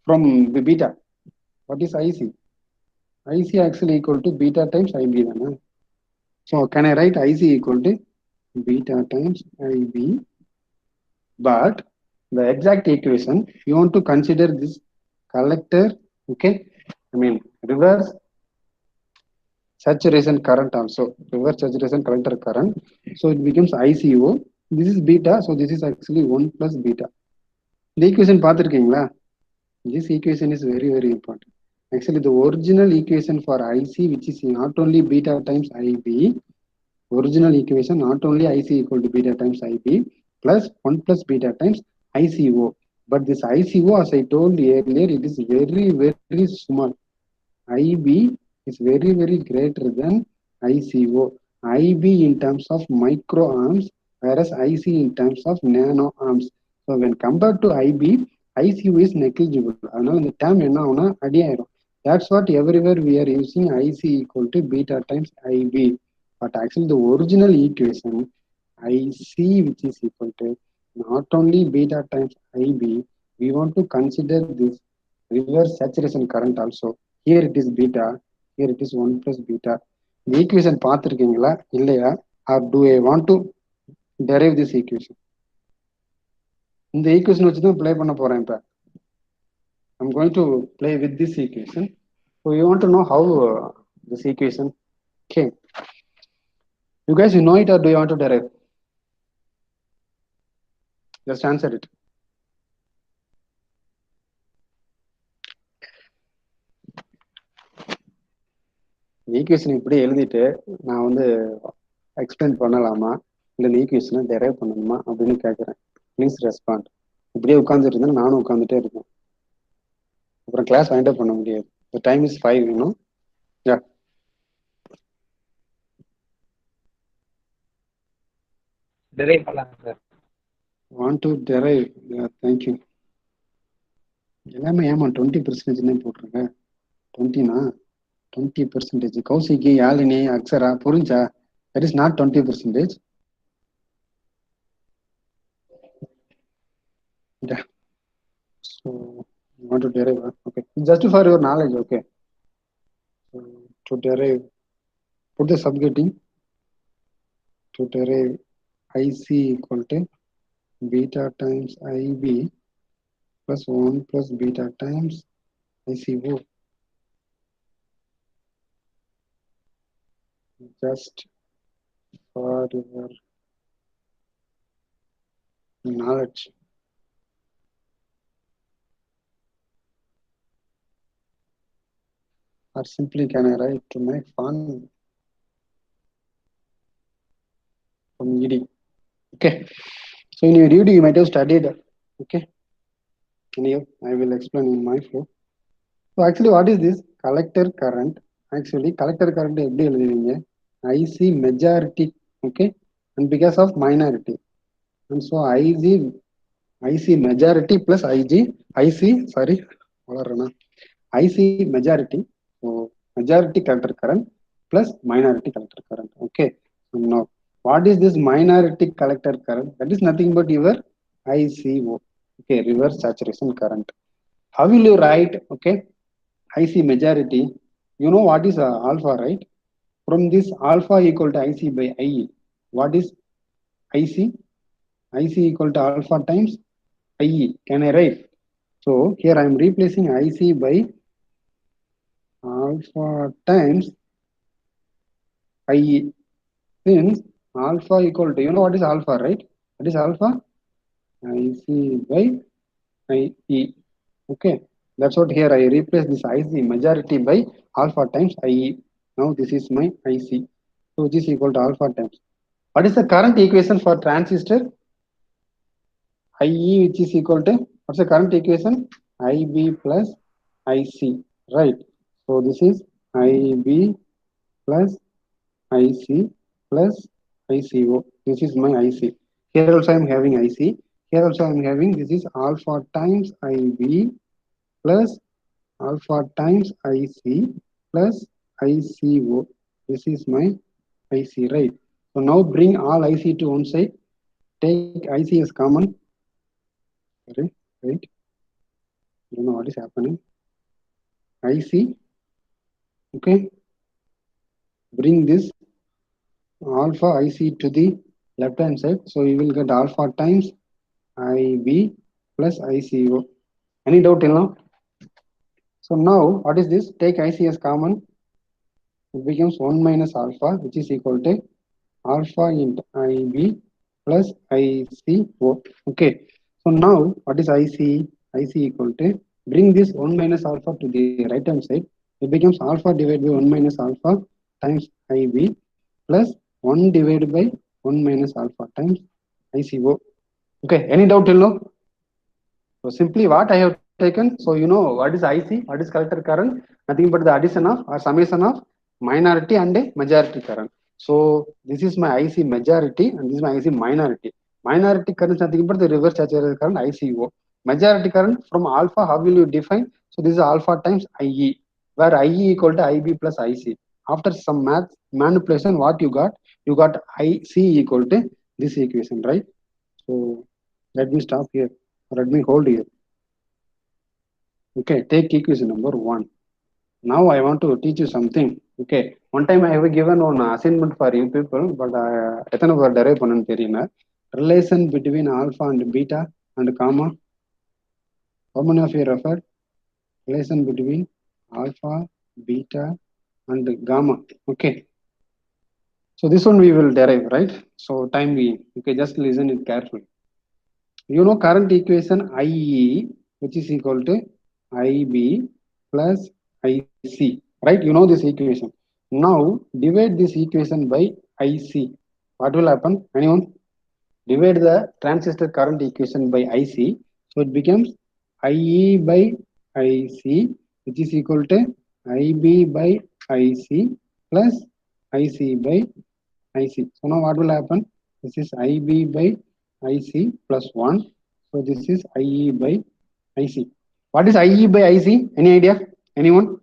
from the beta? What is IC? IC actually equal to beta times IB. Then, so can I write IC equal to beta times IB? But the exact equation, if you want to consider this collector, okay, I mean reverse saturation current also, reverse saturation collector current. So it becomes ICO. This is beta, so this is actually 1 plus beta. The equation பார்த்திருக்கீங்களா? This equation is very, very important. Actually, the original equation for IC, which is not only beta times IB, original equation not only IC equal to beta times IB plus 1 plus beta times ICO. But this ICO, as I told earlier, it is very, very small. IB is very, very greater than ICO. IB in terms of microamps, whereas IC in terms of nanoamps. So when compared to IB, ICO is negligible. அதனால இந்த term என்ன ஆகும்னா அடியாயிரும். That's what everywhere we are using IC equal to beta times IB. But actually the original equation IC which is equal to not only beta times IB, we want to consider this reverse saturation current also. Here it is beta, here it is 1 plus beta. The equation பார்த்திருக்கீங்களா இல்லையா? Or do I want to derive this equation? இந்த equation வச்சு தான் play பண்ண போறேன் இப்ப. I'm going to play with this equation. So you want to know how this equation came. You guys, you know it or do you want to derive? Just answer it. Equation இப்படி எழுதிட்டு நான் வந்து explain பண்ணலாமா இல்லை இந்த ஈக்குவேஷனை derive பண்ணணுமா அப்படின்னு கேட்குறேன். Please respond. இப்படியே உட்காந்துட்டு இருந்தா நானும் உட்காந்துட்டே இருக்கேன். அப்புறம் கிளாஸ் வைண்ட் அப் பண்ண முடியாது. The time is 5, you know. Yeah. Derive பண்ணலாம் sir. Want to derive. Yeah, thank you. எல்லாமே ஏமா 20% தான் போட்டிருக்கேன். 20னா 20%. கௌசிக்கு, யாழினி, அக்ஷரா புரிஞ்சா? That is not 20%. Yeah. So you want to derive? Okay. Just for your knowledge, okay. So, to derive, put the subgetting. To derive IC equal to beta times IB plus 1 plus beta times ICO. Just for your knowledge. Or simply can I write to make fun from ED? Okay. So in your ED you might have studied. Okay. Anyhow, I will explain in my flow. So actually what is this? Collector current. Actually collector current எப்படி எழுதுவீங்க? IC majority. Okay. And because of minority. And so IC majority plus IC majority. So majority collector current plus minority collector current. Okay. So now what is this minority collector current? That is nothing but your ICO. Okay, reverse saturation current. How will you write? Okay, IC majority. You know what is alpha, right? From this alpha equal to IC by IE. What is IC? IC equal to alpha times IE. Can I write? So here I am replacing IC by alpha times IE. Since alpha equal to, you know what is alpha, right? What is alpha? IC by IE. Okay. That's what here I replace this IC majority by alpha times IE. Now this is my IC. So this is equal to alpha times. What is the current equation for transistor? IE which is equal to, what's the current equation? IB plus IC, right? So this is IB plus IC plus ICO. This is my IC. Here also I am having IC. Here also I am having, this is alpha times IB plus alpha times IC plus ICO. This is my IC, right? So now bring all IC to one side. Take IC as common. Sorry, right? I don't know what is happening. IC, okay. Bring this alpha IC to the left hand side. So you will get alpha times IB plus ICO. Any doubt till now? So now what is this? Take IC as common. It becomes 1 minus alpha, which is equal to alpha into IB plus ICO. Okay. So now what is IC? IC equal to, bring this 1 minus alpha to the right hand side. It becomes alpha divided by 1 minus alpha times IB plus 1 divided by 1 minus alpha times ICO. Okay. Any doubt till now? So simply what I have taken, so you know what is IC, what is collector current, nothing but the addition of or summation of minority and a majority current. So this is my IC majority and this is my IC minority. Minority current is nothing but the reverse saturated current ICO. Majority current from alpha, how will you define? So this is alpha times IE, where IE equal to IB plus IC. After some math manipulation, what you got? You got IC equal to this equation, right? So let me stop here. Let me hold here. Okay, take equation number 1. Now I want to teach you something. Okay, one time I have given one assignment for you people, but relation between alpha and beta and gamma. How many of you referred? Relation between alpha, beta, and gamma. Okay. So this one we will derive, right? So time being. Okay, just listen it carefully. You know current equation IE, which is equal to IB plus IC, right? You know this equation. Now divide this equation by IC. What will happen? Anyone? Divide the transistor current equation by IC. So it becomes IE by IC, which is equal to IB by IC plus IC by IC. So now what will happen? This is IB by IC plus 1. So this is IE by IC. What is IE by IC? Any idea? Anyone?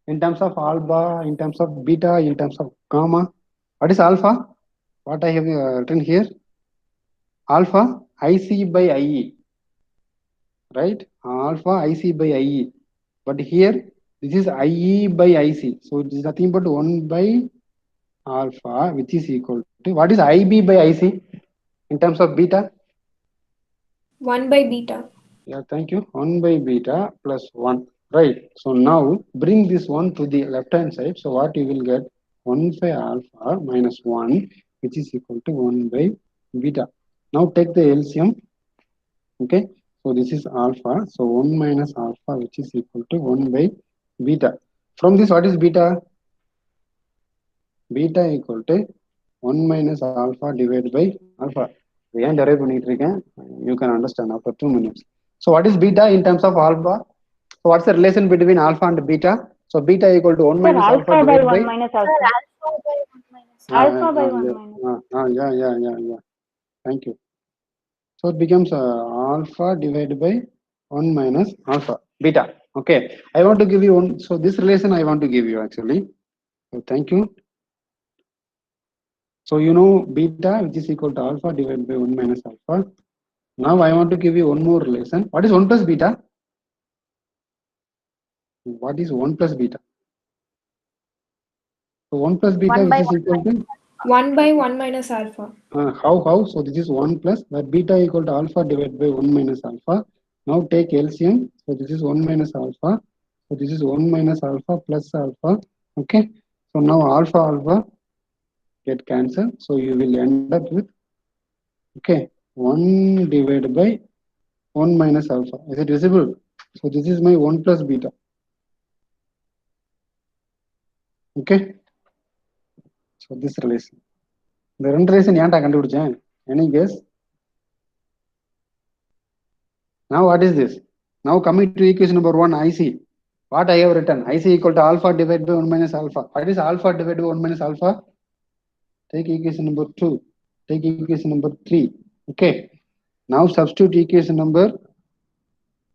In terms of alpha, in terms of beta, in terms of gamma. What is alpha? What I have written here? Alpha IC by IE. Right? Alpha IC by IE. But here, this is IE by IC. So it is nothing but 1 by alpha, which is equal to, what is IB by IC in terms of beta? 1 by beta. Yeah, thank you. 1 by beta plus 1. Right. So now bring this one to the left hand side. So what you will get? 1 by alpha minus 1, which is equal to 1 by beta. Now take the LCM. Okay. So this is alpha. So 1 minus alpha, which is equal to 1 by beta. From this, what is beta? Beta equal to 1 minus alpha divided by alpha. You can understand after 2 minutes. So what is beta in terms of alpha? So what's the relation between alpha and beta? So beta equal to 1 minus alpha alpha by divided 1 by minus alpha. Alpha by 1 minus. Yeah. Thank you. So it becomes alpha divided by 1 minus alpha beta. Okay. I want to give you one. So this relation I want to give you actually. So thank you. So you know beta, which is equal to alpha divided by 1 minus alpha. Now I want to give you one more relation. What is 1 plus beta? What is 1 plus beta? So 1 plus beta, which is equal to 1 by 1 minus alpha. how? So this is 1 plus, but beta equal to alpha divided by 1 minus alpha. Now take LCM. So this is 1 minus alpha. So this is 1 minus alpha plus alpha. Okay. So now alpha get cancelled. So you will end up with, okay, 1 divided by 1 minus alpha. Is it visible? So this is my 1 plus beta. Okay. So this relation. The relation ஏன்டா கண்டுபிடிச்சேன்? Any guess? Now what is this? Now coming to equation number 1, IC. What I have written, IC equal to alpha divided by 1 minus alpha. What is alpha divided by 1 minus alpha? Take equation number 2. Take equation number 3. Okay. Now substitute equation number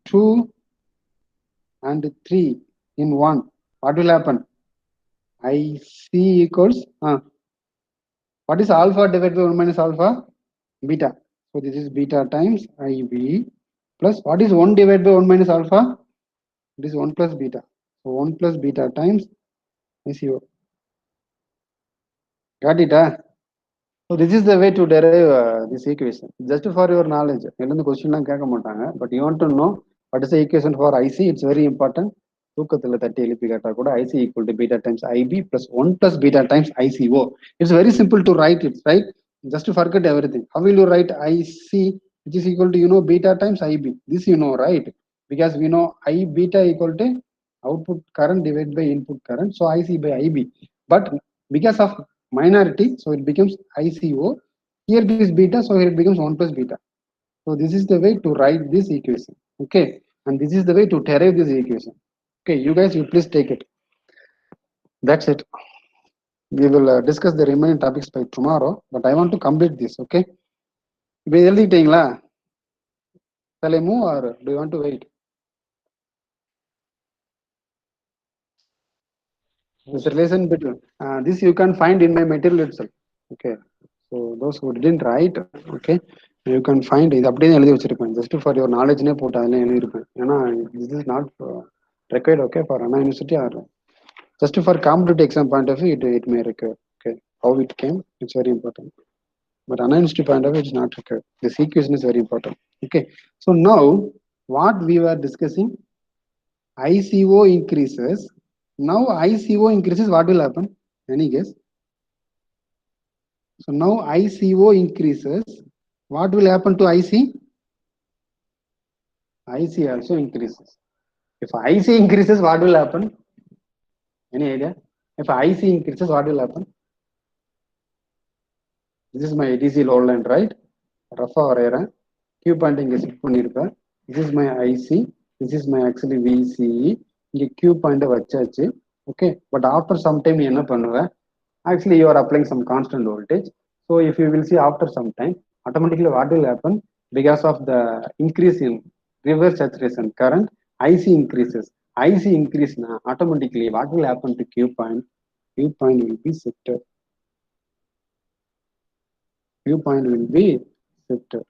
2 and 3 in 1. What will happen? IC equals, what is alpha divided by 1 minus alpha? Beta. So this is beta times IB plus what is 1 divided by 1 minus alpha? It is 1 plus beta. So 1 plus beta times ICO. Got it? So this is the way to derive this equation. Just for your knowledge. The question but you want to know what is the equation for IC? It's very important. IC equal to beta times IB plus 1 plus beta times ICO. It's very simple to write it, right? Just to forget everything. How will you write IC, which is equal to, beta times IB? This you know, right? Because we know I beta equal to output current divided by input current. So IC by IB. But because of minority, so it becomes ICO. Here it is beta, so here it becomes 1 plus beta. So this is the way to write this equation. Okay. And this is the way to derive this equation. Okay, you guys, you please take it. That's it. We will discuss the remaining topics by tomorrow, but I want to complete this. Okay. Shall I move or do you want to wait? This relation between this you can find in my material itself. Okay. So those who didn't write, okay, you can find it. Just for your knowledge, this is not required, okay, for Anna University or just for competitive exam point of view, it may require. Okay, how it came, it's very important. But Anna University point of view, it's not required. This equation is very important. Okay, so now what we were discussing, ICO increases. Now ICO increases, what will happen? Any guess? So now ICO increases. What will happen to IC? IC also increases. If IC increases, what will happen? Any idea? If IC increases, what will happen? This is my DC load line, right? Rough or Q point is this is my IC. This is my actually VCE. Q point of okay. But after some time, actually you are applying some constant voltage. So if you will see after some time, automatically what will happen? Because of the increase in reverse saturation current, IC increases. IC increase now, automatically what will happen to Q point? Q point will be shifted. Q point will be shifted.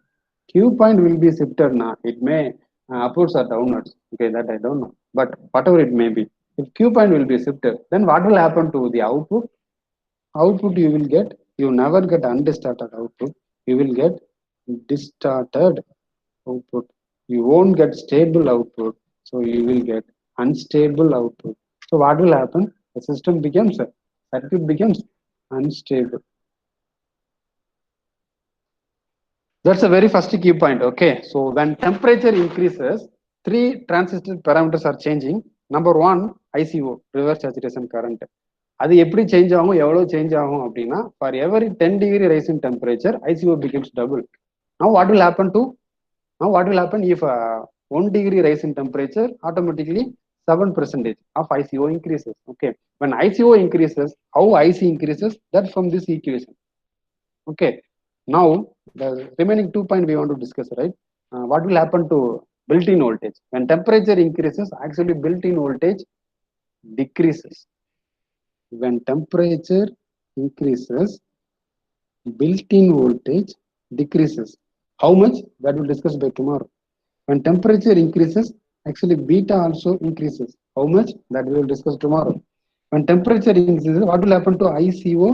Q point will be shifted now. It may upwards or downwards. Okay, that I don't know. But whatever it may be, if Q point will be shifted, then what will happen to the output? Output you will get, you never get undistorted output. You will get distorted output. You won't get stable output. So you will get unstable output. So what will happen? The system becomes, circuit becomes unstable. That's the very first key point. Okay. So when temperature increases, 3 transistor parameters are changing. Number 1, ICO, reverse saturation current. அது எப்படி change ஆகும், எவ்வளவு change ஆகும் அப்படின்னா, for every 10 degree rise in temperature, ICO becomes double. Now what will happen if 1 degree rise in temperature, automatically 7% of ICO increases. Okay. When ICO increases, how IC increases? That from this equation. Okay. Now the remaining 2 points we want to discuss, right? What will happen to built-in voltage? When temperature increases, actually built-in voltage decreases. When temperature increases, built-in voltage decreases. How much? That will discuss by tomorrow. When temperature increases, actually beta also increases. How much? That we will discuss tomorrow. When temperature increases, what will happen to ICO?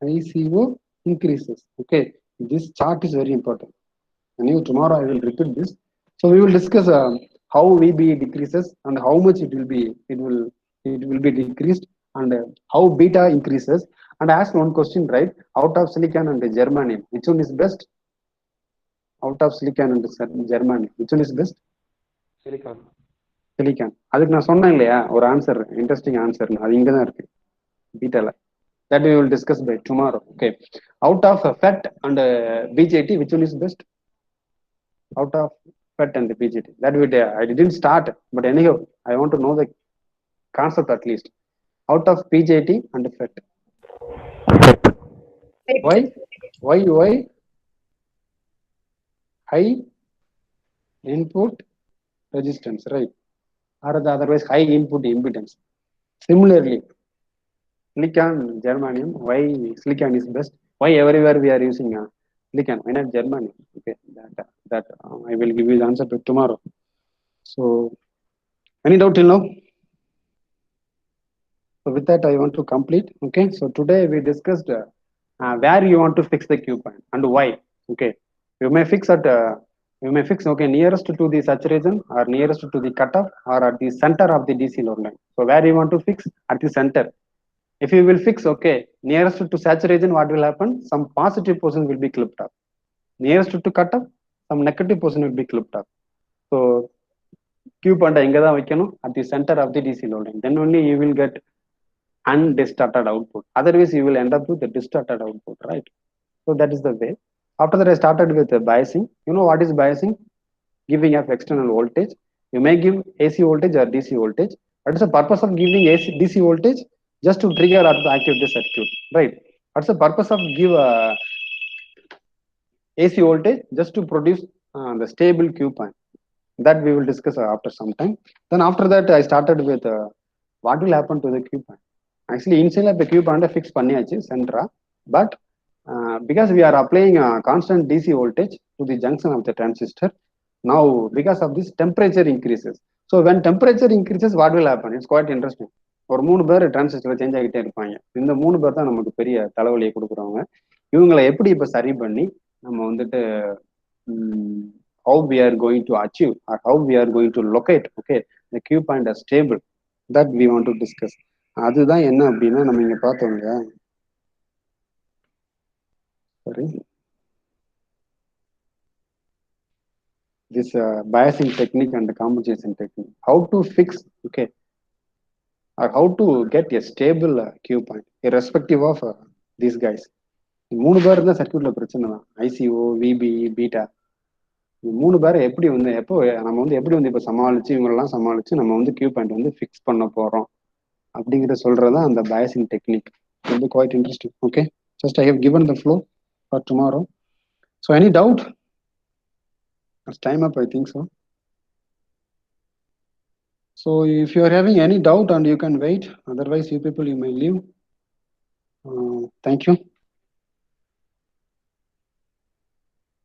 ICO increases. Okay, this chart is very important. And tomorrow I will repeat this. So we will discuss how VB decreases and how much it will be decreased, and how beta increases. And ask one question, right? Out of silicon and germanium, which one is best? Out of silicon and germanium, which one is best? Silicon. Silicon. அதுக்கு நான் சொன்னேன் இல்லையா ஒரு answer, interesting answer, அது இங்க தான் இருக்கு பீட்டால. That we will discuss by tomorrow. Okay. Out of FET and BJT, which one is best? Out of FET and the BJT. That I didn't start, but anyhow, I want to know the concept at least. Out of BJT and FET. Why? High input resistance, right? Or otherwise high input impedance. Similarly, silicon, germanium. Why silicon is best? Why everywhere we are using silicon? Why not germanium? Okay, that I will give you the answer to tomorrow. So, any doubt till now? So with that, I want to complete. Okay, so today we discussed where you want to fix the Q point and why. Okay, you may fix at okay, nearest to the saturation or nearest to the cutoff or at the center of the DC load line. So where you want to fix? At the center. If you will fix, okay, nearest to saturation, what will happen? Some positive portion will be clipped up. Nearest to cutoff, some negative portion will be clipped up. So Q point at the center of the DC load line. Then only you will get undistorted output. Otherwise, you will end up with the distorted output, right? So that is the way. After that, I started with biasing. You know what is biasing? Giving of external voltage. You may give AC voltage or DC voltage. What is the purpose of giving DC voltage? Just to trigger or to activate the circuit, right? What's the purpose of give AC voltage? Just to produce the stable Q point. That we will discuss after some time. Then after that, I started with what will happen to the Q point. Actually, initially the Q point fix பண்ணியாச்சு centra, but because we are applying a constant DC voltage to the junction of the transistor, now because of this temperature increases. So when temperature increases, what will happen? It's quite interesting. ஒரு 3 பேர் டிரான்சிஸ்டர்ல change ஆகிட்டே இருப்பாங்க. இந்த 3 பேர் தான் நமக்கு பெரிய தலைவலியை கொடுக்குறவங்க. இவங்களை எப்படி இப்ப சரி பண்ணி நம்ம வந்துட்டு how we are going to achieve or how we are going to locate, okay, the Q point as stable, that we want to discuss. அதுதான் என்ன அப்படின்னா நம்ம இங்க பார்த்தோம் இல்லையா, sorry, this biasing technique and the compensation technique, how to fix, okay, or how to get a stable Q point irrespective of these guys. 3 பேர் இருந்தா சர்க்யூட்ல பிரச்சனை தான். ஐசிஓ, விபி, பீட்டா, 3 பேரை எப்படி எப்போ நம்ம எப்படி இப்ப சமாளிச்சு இவங்களெல்லாம் சமாளிச்சு நம்ம Q பாயிண்ட் ஃபிக்ஸ் பண்ண போறோம் அப்படிங்கிறத சொல்றதுதான் அந்த biasing technique. It will be quite interesting. Okay, just I have given the flow for tomorrow. So any doubt? It's time up, I think so. So if you are having any doubt and you can wait, otherwise you people, you may leave. Thank you.